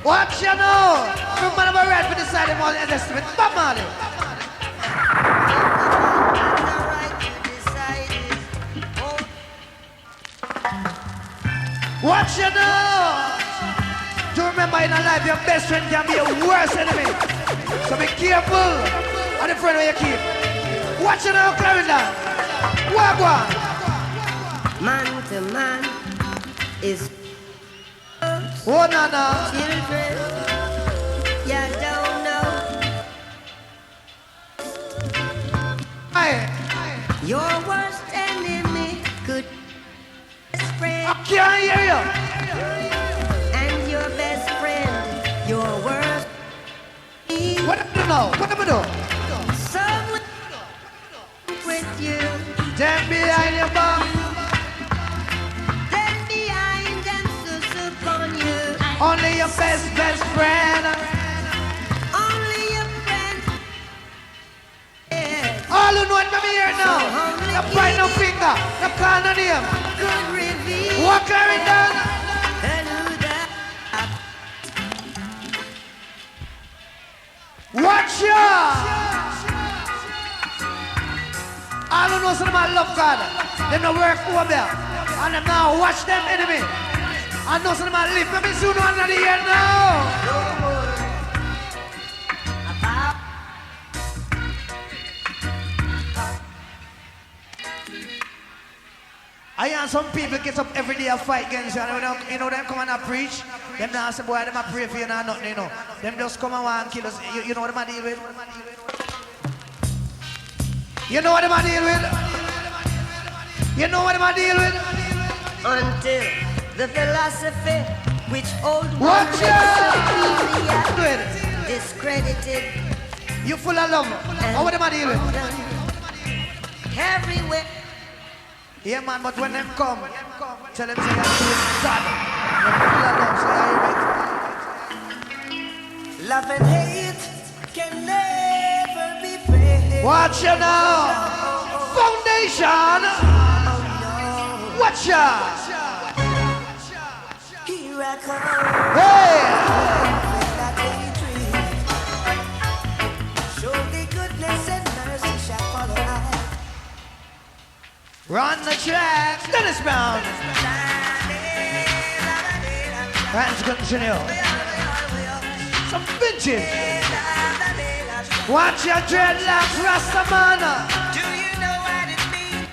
B: Watch you know. Some man have a right for the side of all the estimate. Bob Marley. What you know? To remember in a life your best friend can be your worst enemy. So be careful of the friend where you keep. What you know, Clarendon? Wagwan.
L: Man to man is
B: Oh, no.
L: children. You don't know.
B: Aye.
L: Your worst enemy could be best friend.
B: I can't hear you.
L: And your best friend, your worst enemy.
B: What do you know? What do you do?
L: Some
B: Them behind your back.
L: Them behind them sus upon you.
B: Only your best friend.
L: Only your friend. Yes.
B: All who know it, me here now. No point no finger. No call no name.
L: Could reveal.
B: Walk Clarendon. Watch ya! All who know some man love God. Them no work over there. And them now watch them enemy. I know some man live. Let me soon one of the year now. I hear some people get up every day and fight against you, and you know them come and preach. Them now say, boy, them a pray for you and nothing, you know. Them just come and want to kill us. You know what them a deal with? You know what them a deal with? You know what them a deal with?
L: Until the philosophy which old
B: Watch
L: superior discredited.
B: You full of love. How what them a deal with?
L: Everywhere.
B: Yeah, man, but when them come, tell them say you're doing God. You're full of love, so you
C: Love and hate can never be paid.
B: watch you now. Foundation. Watch ya.
C: Here I come.
B: Hey.
C: That daydream. Surely goodness and mercy shall follow I.
B: Run the track. Dennis Brown. Hands continue. Some bitches. Watch your dreadlocks, Rastamana.
C: Do you know what it means?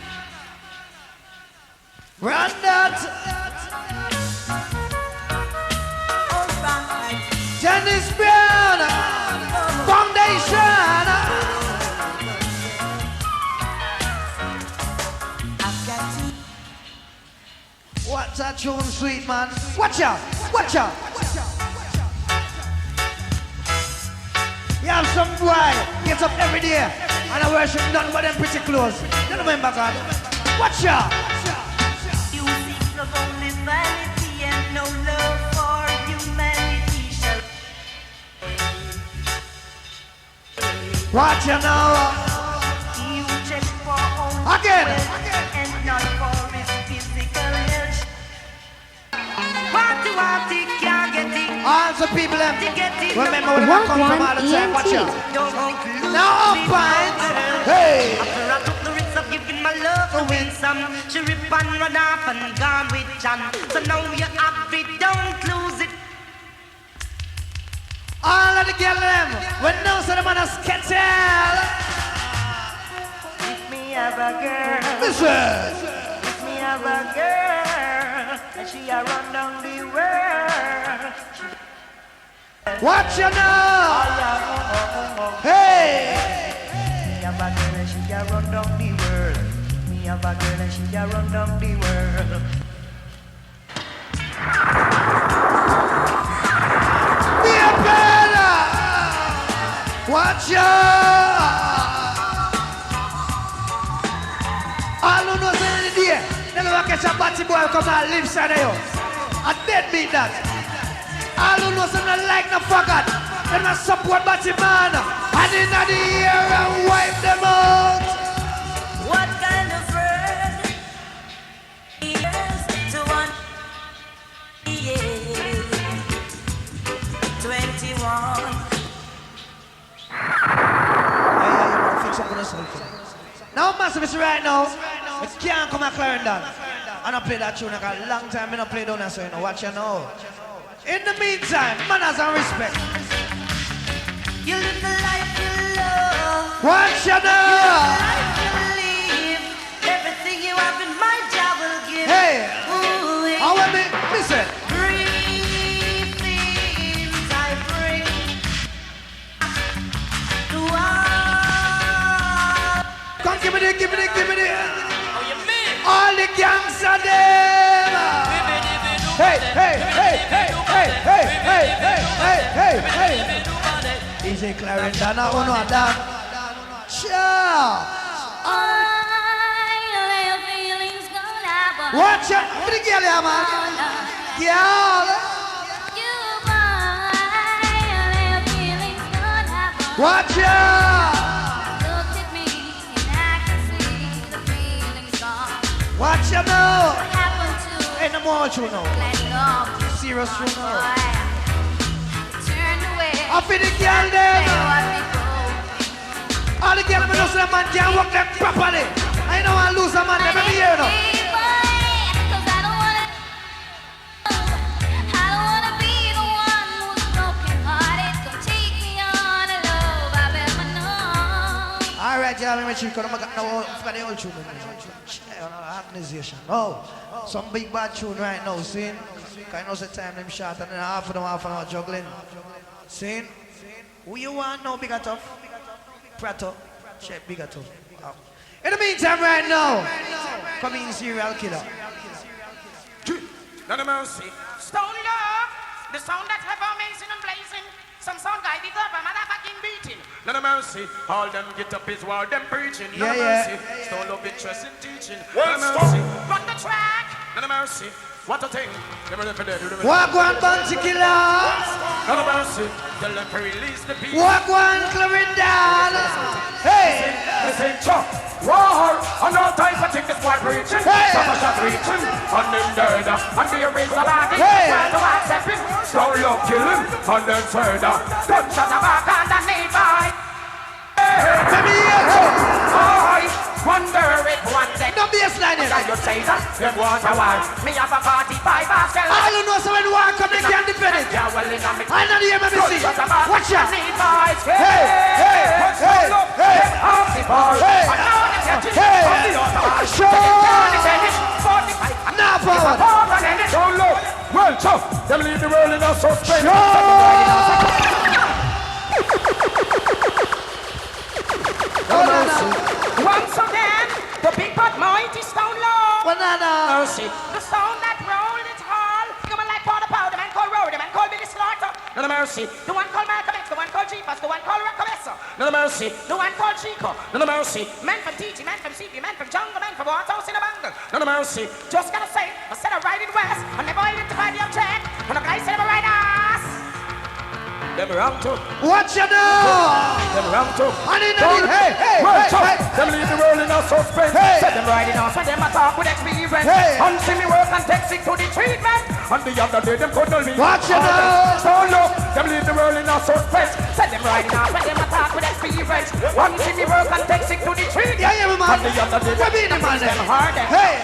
B: Run that.
C: Alright.
B: Dennis Brown. Foundation.
C: I've got to.
B: What's that tune, sweet man? Watch out. Watch out. You have some boy gets up every day and I worship none but them pretty clothes. You remember God? Watch out.
C: You seek love only vanity and no love for humanity shall.
B: Watch out now.
C: You check for own
B: Again.
C: wealth and not for his physical health. What he can't get it.
B: All the people them remember where they come from all the time. Watch out. Now up fine. Hey.
C: After I took the risk of giving my love to win some, she rip and run off and gone with John. So now you have it, don't lose it.
B: All of the girls them when now so them on a skettle.
C: If me have a girl,
B: Listen.
C: if me have a girl, and she a run down the world.
B: Watch out now. Hey.
C: Me have a girl and she a run down the world. Me have a girl and she a run down the world.
B: Be a better. Watch out. All who knows any day, never will catch a batty boy come and live side of you. A dead beat that. All who knows them like no forgot. Them not support batty man. And in the ear and wipe them out.
C: What kind of friend is to one year? 21.
B: Yeah, fix up on yourself. Now, massive, it's right now. It can't come at Clarendon. I don't play that tune like a long time. I don't play down there, so you know. Watch you now. In the meantime, manners and respect.
C: You live the life you love.
B: Watch you
C: You live the
B: now.
C: life you live. Everything you have in my job will give.
B: Hey,
C: Ooh,
B: I want me, listen.
C: three things I bring to all.
B: Come give me the, give me the, give me the. All the gangs are them. Hey, hey, hey, hey, hey, hey, hey, hey, hey, hey, hey. DJ Clarendon, I want to dance. Sure. Watch out for the girl, yeah, man. Girl. Watch out.
J: Look at me and I can see the feelings gone.
B: Watch out now.
J: What happened to
B: Ain't no more true now.
J: letting go?
B: Serious true now.
J: Boy, turn away.
B: Up in the girl there.
J: Say what we broke.
B: All the girls know say the man can't work them properly. I don't want to lose a man. Let me hear now. Alright, yeah, I'm going to got no for the old tune. Organization. No, some big bad tune right now, see? Because I know the time them short and then half an hour juggling. See? Who you want now, bigger tough? Prato, check bigger tough. In the meantime, right now, come in serial killer.
D: None of mercy.
I: Stone love, the sound that's ever amazing and blazing. Some sound guy did up a motherfucking beating.
D: None of mercy. All them get up is while them preaching. None of
B: Yeah,
D: mercy. Stone love interest in teaching. None of mercy.
I: Run the track.
D: None of mercy. What a thing.
B: Walk one bounty killer.
D: None of mercy. Tell them to release the people.
B: Walk one Clarendon. Hey.
D: Listen, Chuck. War. And all time for think this boy preaching.
B: Hey.
D: Some of us reaching. And them dead. And the erase the body.
B: Hey.
D: Try to accept it. Stone love kill him. And then turn down.
I: Gunshot back underneath by.
B: Let me hear
I: I wonder if one day.
B: no baseline here.
I: You say that them want a war. Me have a 45 basket.
B: I don't know so when war come they can't defend it.
I: Yeah, well, in a me.
B: I know the MMC. Watch out.
I: Hey,
B: Hey, hey, hey, hey. Hey, show. Now forward.
D: Don't look. Well, tough. Them leave the world in a suspense.
I: Once again, the big but mighty stone law.
B: Banana.
D: Mercy.
I: The stone that rolled its hall. Come on like powder powder, the man called Road, the man called Billy Slaughter.
D: None of mercy.
I: The one called Malcolm X, the one called Jeepers, the one called Rockabessa.
D: None of mercy.
I: The one called Chico.
D: None of mercy.
I: Man from TT, man from CP, man from Jungle, man from Waterhouse in a Bangle.
D: None of mercy.
I: Just gotta say, instead of riding west, I never identified the object. When a guy said I'm a ride ass.
D: Them wrong too.
B: Watch out now.
D: Them wrong too.
B: Hey, hey,
D: Well,
B: hey,
D: tough.
B: hey.
D: Them leave the world in a suspense.
B: Hey.
I: Said them riding off, and them a talk with experience.
B: Hey.
I: And see me work and take sick to the treatment.
D: And the other day them couldn't leave.
B: Watch out now.
D: So look, them leave the world in a suspense.
I: Said them riding off, and them a talk with experience. One see me work and take sick to the treatment.
B: Yeah, yeah, man.
D: And the other day
B: What be the man
I: Them
B: then?
I: hard.
B: Hey,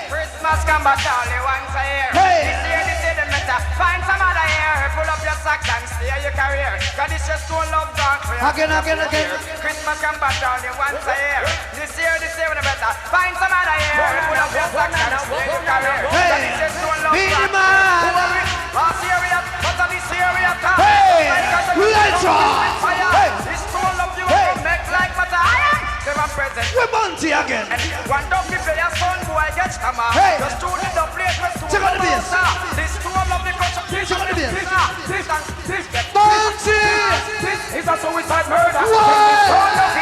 I: Christmas come back only once a year.
B: Hey.
I: This year, them better find some other year. Pull up your socks and stay your career. Cause this just don't love dance for you.
B: Again.
I: Christmas come back only once a year. This year, them better find some other year. Pull up your socks and stay your career.
B: Hey.
I: Cause this just don't love
B: Be the
I: dance.
B: man.
I: Last year we had, but this year we have come.
B: Hey. Let's rock. Hey.
I: This don't love you,
B: Hey.
I: make like matter iron. Them a present.
B: We're bounty again.
I: And one dog me play a son boy get come out.
B: Hey.
I: Just to the place where
B: Check out the bass.
I: This two of the culture.
B: Check out the bass.
I: This
B: Bounty.
I: This is a suicide murder.
B: Well.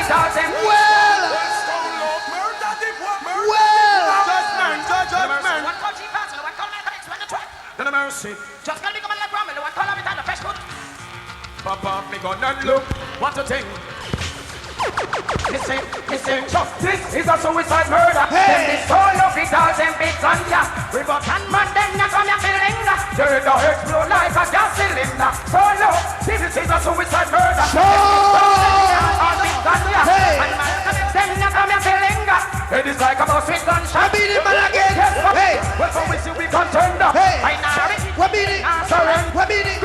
I: One called G-Pass and one called Malcolm X, one the track.
D: None of mercy.
I: Just gonna become like Rommel, one called Abby the fresh foot.
D: Pop off me gun and look. What a thing. Listen, tough. This is a suicide murder.
B: Hey.
D: Them this all of it, all them big guns, yeah. River and man, them not come here feeling. You're the explode like a gas cylinder. So look, this is a suicide murder. All big guns, yeah.
B: Hey.
D: And man, them not come here feeling. It is like a bus with gunshot.
B: I beat it, man, again.
D: Yes,
B: Hey.
D: well, so we see we contender.
B: Hey.
D: I know.
B: What beat it?
D: Surrender.
B: What beat it?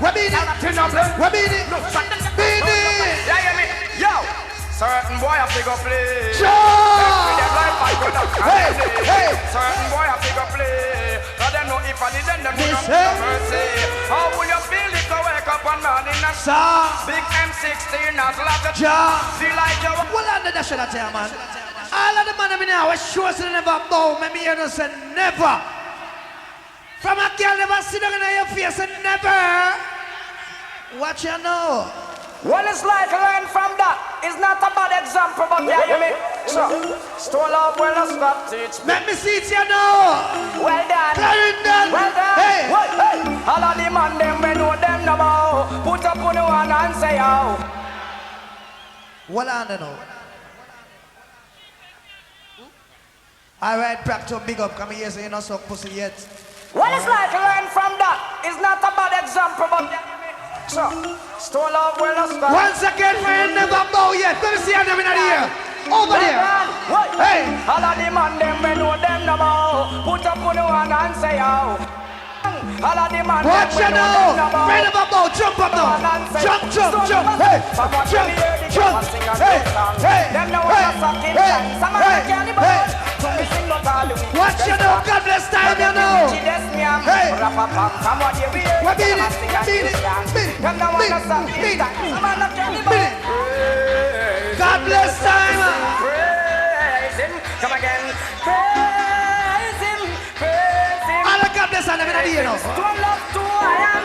B: What beat it?
D: Tin of blood.
B: What beat it? Beat it.
I: Yeah, hear me? Yo! Certain boy have to go play.
B: Sure.
I: With them life I could not
B: Hey, hey.
I: Certain boy have to go play. Now them know if I did them do
B: This
I: not
B: hey.
I: mercy. How will you feel if you wake up one morning and
B: Sir.
I: big M16 as like a
B: Ja.
I: feel like you
B: Well, under that shit I tell you, man. All of the man I mean now, I sure say never bow. Me hear no say never. From a girl never sit down in your face and never. What you know?
I: Well, it's like learn from that. It's not a bad example, but yeah, you mean? Stole up well a stop teach.
B: Let me see it you now.
I: Well done.
B: Clarendon.
I: Well done.
B: Hey.
I: Hey. All of the man them we know them no bow. Put up on the one and say how.
B: Well on now. Alright, Practo, big up. Come here, so you not suck pussy yet.
I: Well, it's like learn from that. It's not a bad example, but stole up well a stop.
B: Once again, man, never bow yet. Let me see them in the ear. Over there. Hey.
I: All of the man them we know them no bow. Put up on the one and say how. All of the man
B: watch
I: them we
B: you
I: know them no
B: now.
I: bow.
B: Right up bow. Jump up now. Jump, jump, jump. Hey. Jump, jump. Hey. Hey.
I: Them no want to suck in time. Some of them can't even to me sing but all the week.
B: Watch you now. God bless time you know. Hey. What beat it? Beat it.
I: Them no want to suck in time. Some of them can't even.
B: God bless time.
I: Praise him. Come again. Praise him. Praise him.
B: All the God bless time in the ear now.
I: To love to lion.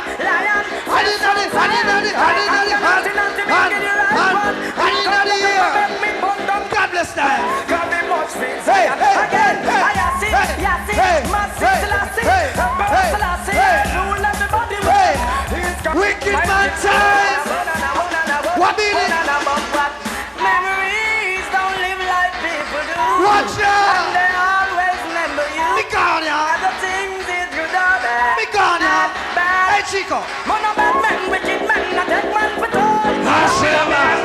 B: God bless time.
I: Hey, again,
B: wicked man time. What mean it?
I: Memories don't live like people do.
B: Watch out.
I: And they always remember you.
B: Be gone, yeah.
I: The things is good or bad.
B: Be gone, yeah.
I: Bad.
B: Hey, Chico.
I: Man a bad man, wicked man, not that man for toys.
B: Watch out, man.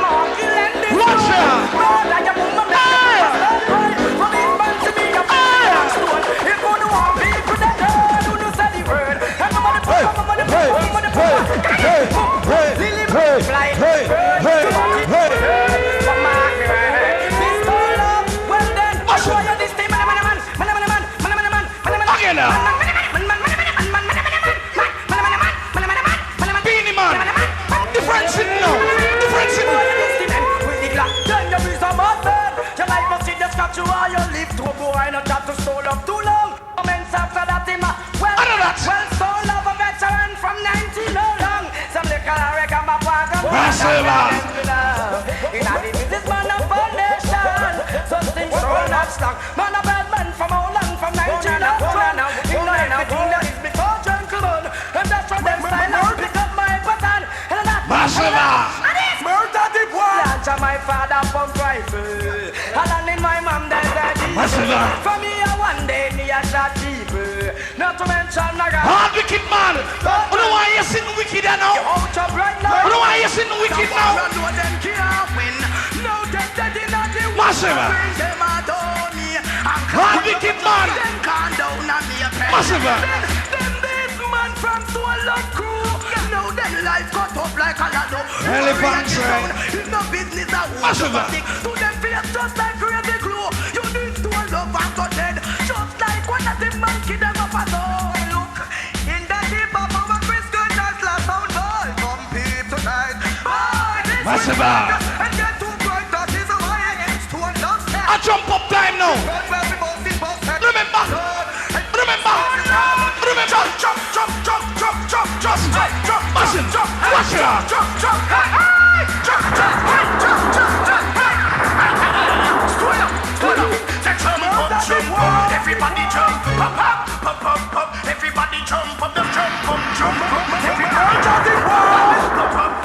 B: Watch out.
I: Lord, I am woman, for this man to be a stone. If you don't want people that do not say the word. And I'm on the
B: Hey,
I: you are you live to boy, not got to stole up too long. Moments after that, him well, stole up a veteran from 90 no long. Some little reggae my wagon. In a this man a foundation. Some things so not strong. Man a bad man from how long? From 90 no long. In everything that is because gentleman. And that's what them silence pick up my pattern. And that's murder the boy. Launch my father from rifle. And in my mom there's a deep. For me one day me a shot people. Not to mention naga.
B: hard wicked man. You know why you sing wicked now?
I: You out of right now.
B: You know why you sing wicked now?
I: No them can't win. No them dead in the win.
B: Massive.
I: Them adore me.
B: Hard wicked man.
I: Them calm down on me a pen.
B: Massive.
I: Them this man from Swallow Crew. Now them life cut up like a lado.
B: Elephant train.
I: It's no business a
B: Massive.
I: to them face just like crazy glue. You need to love and go dead. Just like one of them monkey them up a door. Look in the deep of our Christian just last sound boy. Some people tonight. Boy, this
B: Massive.
I: and get too bright that is a way to understand.
B: I jump up time now. Remember. Jump. Massive. Watch it out.
D: Everybody jump, pop, pop, pop, pop, pop. Everybody jump up, jump up, jump up. Everybody jump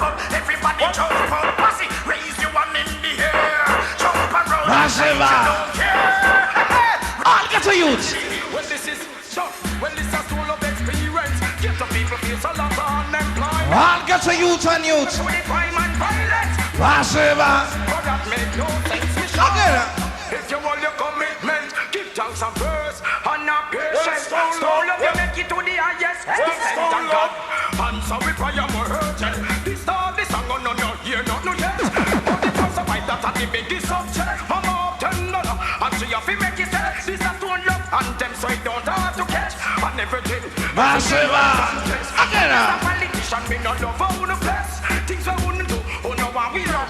D: up, everybody jump up. Pass it, raise your one in the air. Jump around,
B: Massive.
D: don't care.
B: All get to youth.
D: Well, this is jump. Well, this is full of experience. Get the people feel so lot of unemployment.
B: All get to youth and youth.
D: To the crime and violence.
B: Massive.
D: But that make no sense, Michelle.
B: Okay.
D: If you want your commitment, give thanks and praise and not patience. Stole up, you make it to the highest extent. And God, answer we prayer more urgent. This song on your ear, not no yet. But it was a fight that had the biggest subject. I'm up $10, and so you have to make it set. This is Stone Love anthem, so it don't hard to catch. And everything.
B: Massive. Again.
D: As a politician, me not love how to bless. Things I wouldn't do, oh no one we love.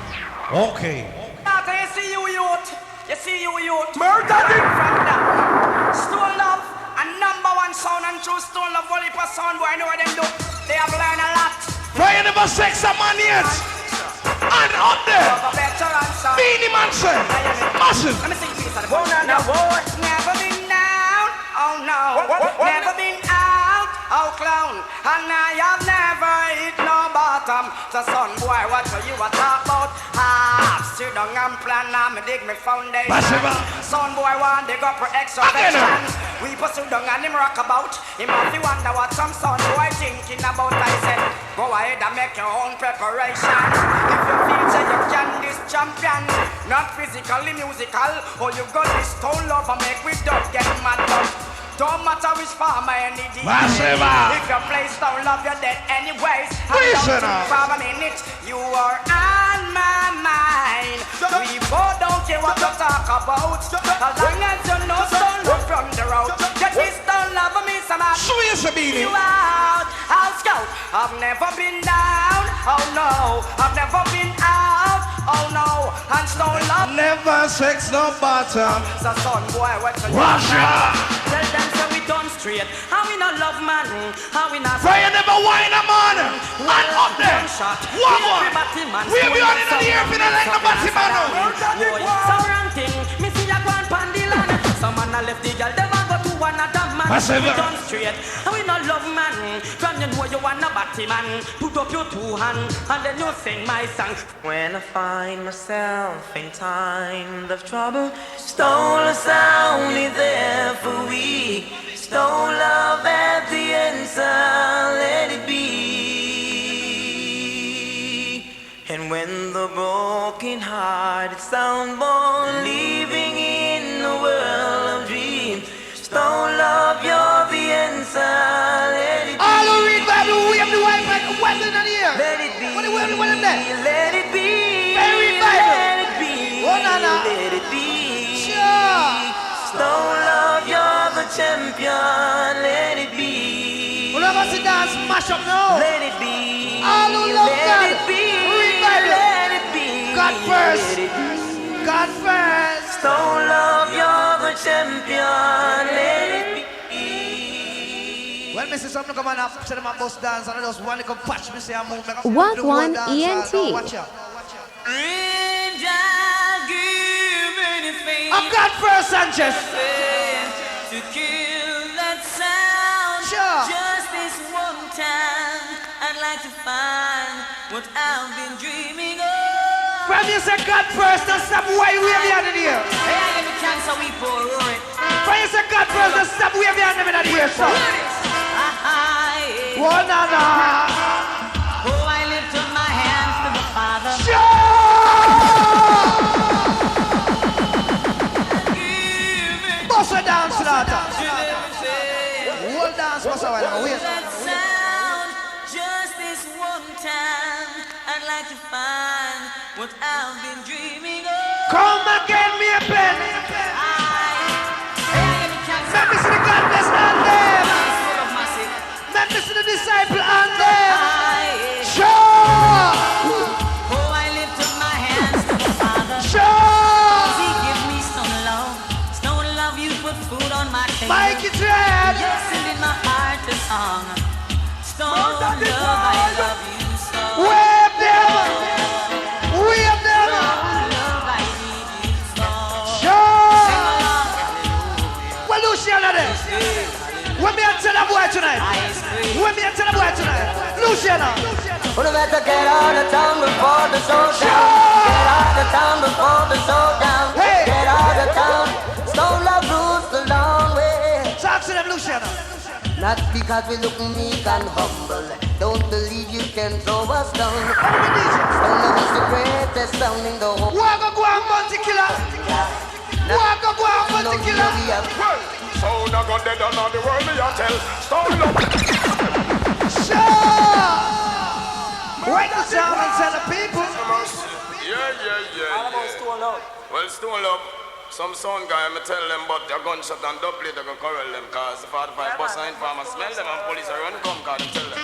B: Okay.
I: You see you youth. You see you youth. Murder them from that. Stone Love and #1 sound and true Stone Love. Only for sound boy, I know what them do. They have learned a lot.
B: Why you never sex a man yet?
F: Man up there. Beanie Man say. Massive.
I: Let me sing a piece of the boy. Never been down, oh no. Never been out, oh clown. And I have never hit no bottom. So son boy, what are you a talk about? Sit down and plan, now me dig me foundation. Son boy want dig up for extra sections. We pursue down and him rock about. Him have to wonder what some son boy thinking about. I said, go ahead and make your own preparation. If you feel that you can this champion, not physically musical, or you got this stone love and make we dub get mad up. Don't matter which farmer any DJ. If you play stone love, you're dead anyways. And don't for a minute, you are on my mind. We both don't care what you talk about. As long as you know stone love from the road. Get this stone love for me some you out, I'll scout. I've never been down, oh no. I've never been out, oh no. And stone love
F: never sex no bottom.
I: So son boy, what you
F: Russia.
I: Tell them so we done straight. How we not love man, how we not
F: Fire never wine a man. And up there. One more. We have been on in the air for the like the batty man.
I: Some wrong thing, me see a one pandilan. Some man a left the girl, them a go to another man. We done straight, and we not love man. From you know you want a batty man. Put up your two hands, and then you sing my song.
E: When I find myself in times of trouble, stone sound is there for we. Stone love at the answer, let it be. And when the broken hearted sound born, living in a world of dreams, stone love, you're the answer, let it be.
B: All who read Bible, we have the white man, what's in the ear?
E: Let it be.
B: What is that?
E: Let it be.
B: Very Bible.
E: Let it be.
B: Oh, no, no.
E: Let it be.
B: Sure.
E: Stone love, you're the champion. Let it be.
B: We'll never sit down and smash up now.
E: Let it be.
B: All who love
E: let
B: God,
E: it be.
B: read Bible.
E: Let it be.
B: God first.
E: Let it be.
B: God first.
E: Stone love, you're the champion. Let it be.
B: Well, Mr. Something come on up, say them a bus dance, and I just want to come patch me, say I move.
M: What one ENT?
B: Watch out.
E: And I'll give anything.
B: I'm God first, Sanchez.
E: To kill that sound.
B: Sure.
E: Just this one time, I'd like to find what I've been dreaming of.
B: When you say God first, that's stop why we have the hand in here.
E: Hey, I give me cancer, we pour it.
B: When you say God first, that's stop we have the hand in here, son.
E: Yeah.
B: One and a
E: Oh, I lift up my hands to the Father.
B: Sure! Bust a dance, slaughter. Whole dance, bust a while. Wait.
E: That sound, just this one time, I'd like to find what I've been dreaming of.
B: Come again, me a pen. Let me see the God bless on them. Let me see the disciple on them. Sure.
E: Oh, I lift up my hands to the Father.
B: Sure.
E: He give me stone love. Stone love, you put food on my table.
B: Mikey Dread.
E: Yes, and in my heart a song. Stone love, I love you so.
B: Wave them. Wave them.
E: Stone love, I need you so.
B: Sure.
E: Sing along.
B: Well, Luciana there. When me tell a boy tonight. When me tell a boy tonight. Luciana.
A: We better get out of town before the showdown.
B: Sure.
A: Get out of town before the showdown.
B: Hey.
A: Get out of town. Stone love rules the long way.
B: Talk to them, Luciana.
A: Not because we look meek and humble. Don't believe you can throw us down. Stone love is the greatest sound in the whole.
B: Walk go on, Monty Killer. Walk go on, Monty Killer.
D: Sound a gun dead on all the world, me a tell. Stone love.
B: Sure. Write this down and tell the people.
D: Yeah.
I: All about stone love.
D: Well, stone love. Some sound guy, I tell them, but they're gunshot and Dubplates, they go corral them, cause the 45 bus and farmers smell them and police are run come, cause them tell them.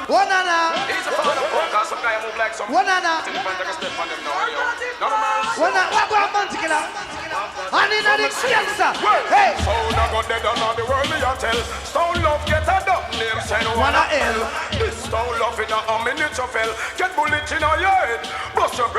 B: One and a.
D: He's a father of cause some guy move like some.
B: One and a.
D: Till the take a step on them now, yo. None of them.
B: One and a. Walk go on, Monty Killer. And in the gangster. Hey.
D: Sound a gun dead on all the world, me a tell. Stone love get a dub name, send one a L. This stone love in a miniature fell. Get bullet in your head. Bust your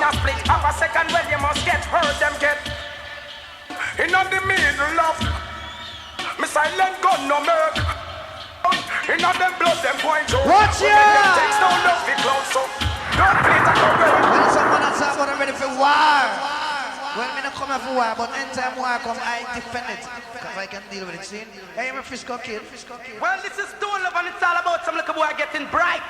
I: a split. Half a second when you must get hurt, them get. In the middle of me silent gun no make. In them blood them point to.
B: Watch ya!
I: Takes no love be close so. Don't play that no way.
B: When someone that's about I'm ready for war. Well, me not come here for war, but anytime war come, I defend it. Because I can deal with it, see? Hey, I'm a Frisco kid.
I: Well, this is Stone Love and it's all about some little boy getting bright.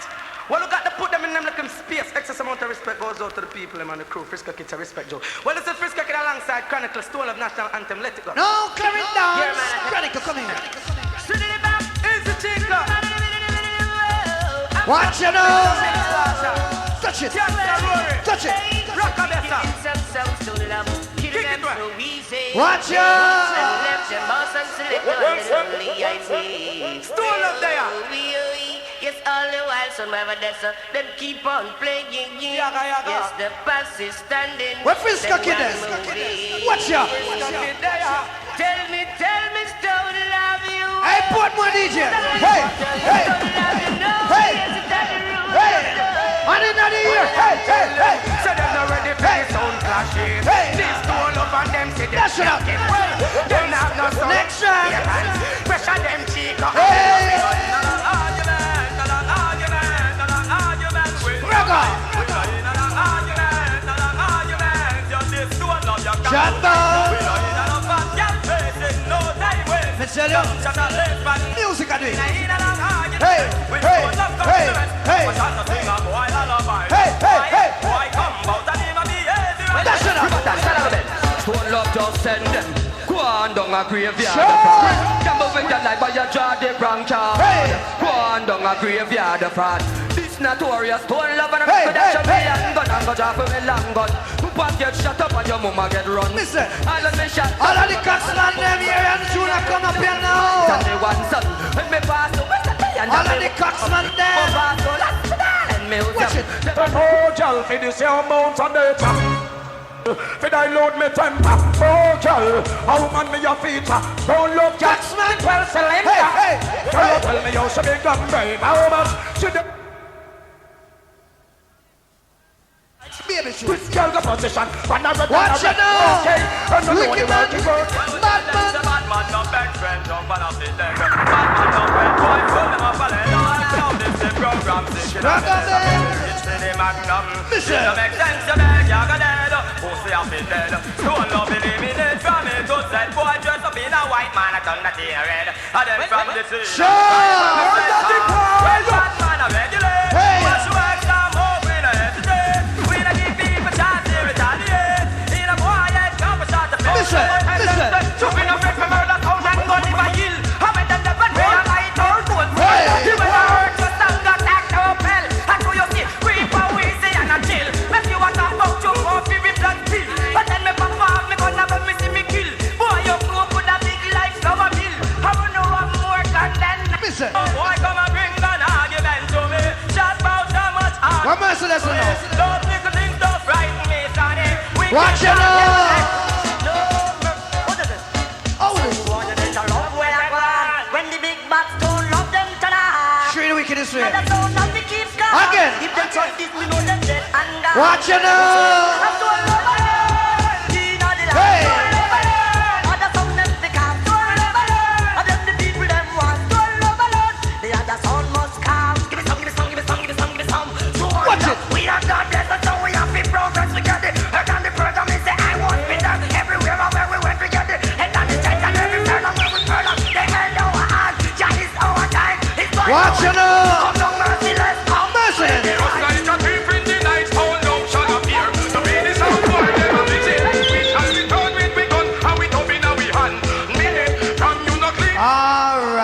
I: Well, look at the put them in them little space. Excess amount of respect goes out to the people and the crew. Frisco Kids a respect Joe. Well, this is Frisco Kid alongside Chronicle, Stone Love National Anthem. Let it go.
B: No, Clarendon. Chronicle, come here.
I: Easy chica.
B: Watch it now. Touch it. Touch it.
I: Rock a better.
B: Watch it.
I: Stone Love there.
L: Yes, all the while, son, wherever there's them keep on playing. Yes, the past is standing.
B: What Frisco Kid is? Watch ya.
L: Tell me, Stone Love you.
B: Hey, put more DJ. Hey. I didn't know the ear. Hey.
I: So they're not ready for the sound clashing. This Stone Love and them see them.
B: That's it.
I: Them have no sound.
B: Next round.
I: Pressure them cheek.
B: Music I do.
A: Stone Love just send them. Go on down a graveyard. Come over your life but you draw the wrong card. Go on down a graveyard fraud. This notorious Stone Love and I'm gonna dash a million gun and go drop a long gun. Pop get shut up and your mama get run.
B: Listen,
A: all of me shot.
B: all of the cocksman them here and soon I come up here now.
A: Tell me one son, when me pass to West and
B: all of the cocksman them.
A: Watch it.
I: Oh, girl, for this your mount on the top. For I load me temper. Oh, girl, how man me your feet. Don't look
B: cocksman.
I: Well, cylinder. Can you tell me how she big and brave? How much she do?
B: Baby shoes.
I: This girl the position.
B: Watch it now. Wicked man. Bad man.
D: Bad man, no best friend, jump on off the deck. Bad man, no bad boy, pull them up a leg. Now this the program, it's the magnum. It don't make sense, you beg, you're dead. Pussy off the dead. Stone Love eliminate from it. Good said, boy, dress up in a white man, I turn that hair red. And then from the sea.
B: Sure.
D: Bad man, I regulate. Watch you work some more, we don't hesitate. We don't give people chance to retaliate. In a boy, head, come and start to play.
B: Listen.
D: Jumping up with murder, sound and gun if I kill. How many them never know I light or gold. You better hurt your tongue, got act or pell. And so you see, creep or easy and a chill. Make you want to fuck you for every blood pill. But then me perform, me gonna have me see me kill. Boy, you go put a big like flower bill. I will know I'm more gun than
B: Listen.
D: Oh boy, come and bring an argument to me. Shout about how much art.
B: What merciless enough?
D: Those little things don't frighten me, Sonny.
B: Watch it now.
L: When the big bats don't love them tonight.
B: Straight wickedest way.
L: And the sound of the keep calm.
B: Again.
L: If them try this, we know them dead and gone.
B: Watch it now.
L: I'm so alone. You know the life.
B: Hey.
L: And the sound them they can't so alone. And them the people them want so alone. The other sound must come. Give me some, give me some, give me some, give me some, give me some. So
B: watch it.
L: We are God blessed, so we have to progress together. And on the program is say I won't be done. Everywhere and where we went together. And on the church and every furlong where we furlong. They can know our heart. Jah is our time. It's going
B: Watch it now.
L: Come down merciless.
B: I'm merciless.
D: Like a thief in the night, hold down, shut up here. The rain is out, boy, never visit. We shall return with we gun, and we top in our hand. Minute, from you not clean.
B: All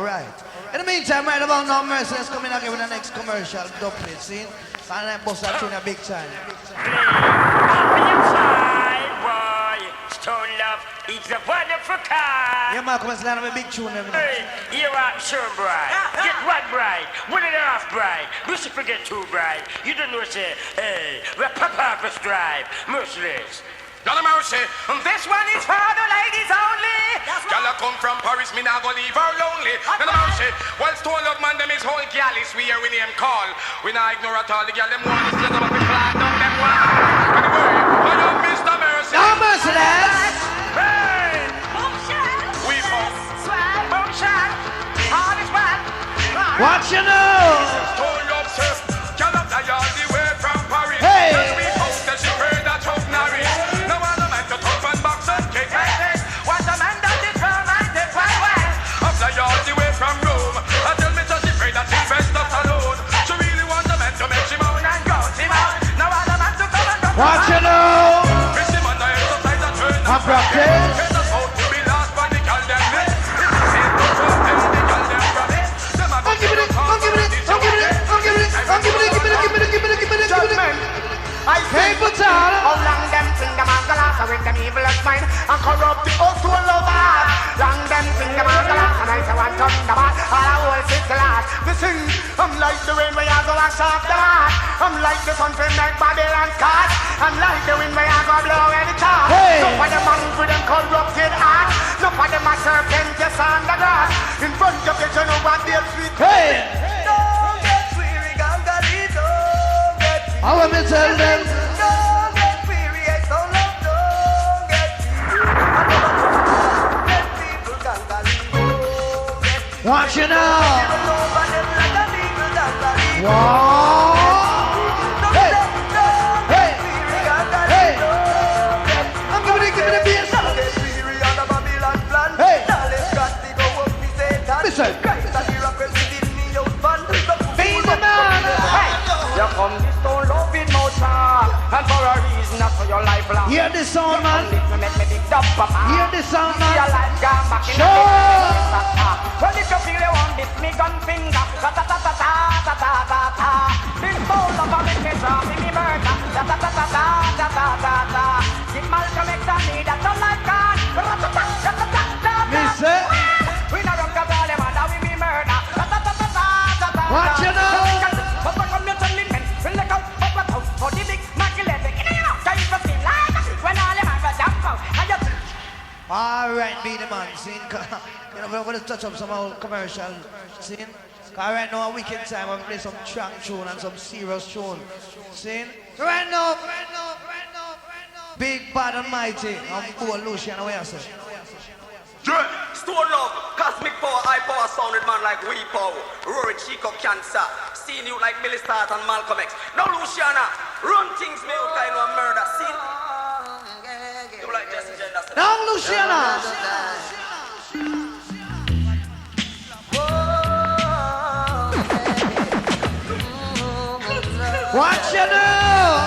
B: right. In the meantime, right about now, Merciless coming again with the next commercial, Dubplates, see? And then bust that tune a big time.
M: Stone Love, it's a wonderful car.
B: Yeah, Malcolm, it's not a big tune.
M: Hey, you are sure bride. Get one bride, 1.5 bride. Lucy forget 2 bride. You don't know, say, hey, we're purpose drive. Merciless.
D: God of mercy. This one is for the ladies only. Girl, I come from Paris, me not go leave her lonely. God of mercy. Well, Stone Love man, them is whole galley. We hear we name call. We not ignore at all. The girl, them want to set up a flag down them one. Anyway, I am Mr. Mercy.
B: No merciless.
D: Hey! We found. Boomshot. All is well.
B: What you know?
D: Stone Love, sir. Girl, I'm the yard the way from Paris.
B: Hey!
D: Girl, we house that she heard that Chuck Norris. No one man to talk and box and kick my head. What a man does it from I take one way. I'm the yard the way from Rome. I tell me that she pray that she best not alone. She really want a man to make she moan and go. She moan. No other man to come and go.
B: What you know?
D: Missy man, I exercise and turn
B: I practice.
D: Turn us out to be last when the girl them lit. It's the same to show them the girl them from it. Them a
B: I'm giving it. I'm giving it. I'm giving it. I'm giving it. I'm giving it. Give me it. Give me it. Give me it. Give me it. Give me it.
C: I
B: Hey,
C: say,
B: put on.
C: how long them sing them and galasa with them evil as mine and corrupt the old soul of art. Long them sing them and galasa and I say one ton the bar, all I hold six glass. Me sing, I'm like the rain where I go and shop the heart. I'm like the sun from like Babylon scars. I'm like the wind where I go blow any top.
B: Hey.
C: So for them man with them corrupted heart. So for them a serpent just on the grass. In front of you, you know what they'll sweet.
B: Hey.
C: Don't get weary, gangali, don't get weary.
B: I want me to tell them.
C: Don't get weary, I don't love, don't get weary. I never get people, gangali, don't get weary.
B: What you know?
C: Even over them like a people, gangali,
B: Wow. Hey. Hey.
C: weary, gangali,
B: Hey.
C: don't get
B: I'm giving it. Give me the bass.
C: Don't get weary on the Babylon plan.
B: Hey.
C: Knowledge got to go up, me Satan.
B: Listen.
C: Christ and the rock within me, out van.
B: Be the man.
C: Hey, you come this stone love in motion, and for a reason, not for your life long.
B: Hear this sound, man.
C: Make me big up, papa.
B: Hear this sound,
C: See your
B: man.
C: life gone back in
B: Sure.
C: the day. Well, if you feel you want this, me gun finger. Ta ta ta ta ta ta ta ta ta. This soul of a make me draw me murder. Ta ta ta ta ta ta ta ta ta. If Malcolm X and me, that's all I can. Ta ta ta ta ta ta ta.
B: Listen.
C: We not run cause all them other we be murder. Ta ta ta ta ta ta ta.
B: What you know?
C: But when come you tell me men, we look out, but what out for the big magnetic. You know, can you feel like when all them have a jump out? And you
B: All right, be the man. Scene. You know, we're going to touch up some old commercial scene. Cause right now, a wicked time, I'm play some trank tune and some serious tune. Scene. So right now, big, bad and mighty. I'm poor Lucian, where you say?
N: Stone Love, cosmic power, high power sounded man like we power. Rory Chico Cancer, seeing you like Billy Start and Malcolm X. Now Luciana, run things me out kind of murder. See? You like Jesse Gender?
B: Now Luciana. What you know?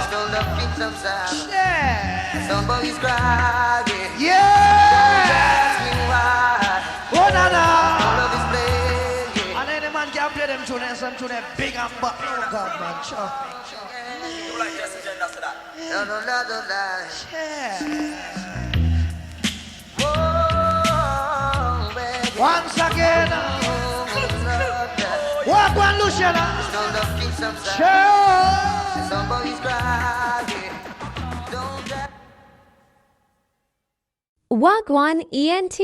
L: Stone Love kicks up sound.
B: Yeah.
L: Somebody's crying.
B: Yeah. Oh, na na.
L: All of this playing.
B: And any man can play them tune and some tune big and butt. Oh God, man, sure.
N: You like Jesse Gender to that?
L: Don't lie.
B: Yeah.
L: Whoa, baby.
B: Once again. Walk one, Luciana.
L: Stone Love kicks up sound.
B: Sure.
L: Somebody's crying. Don't lie.
O: Wagwan ENT.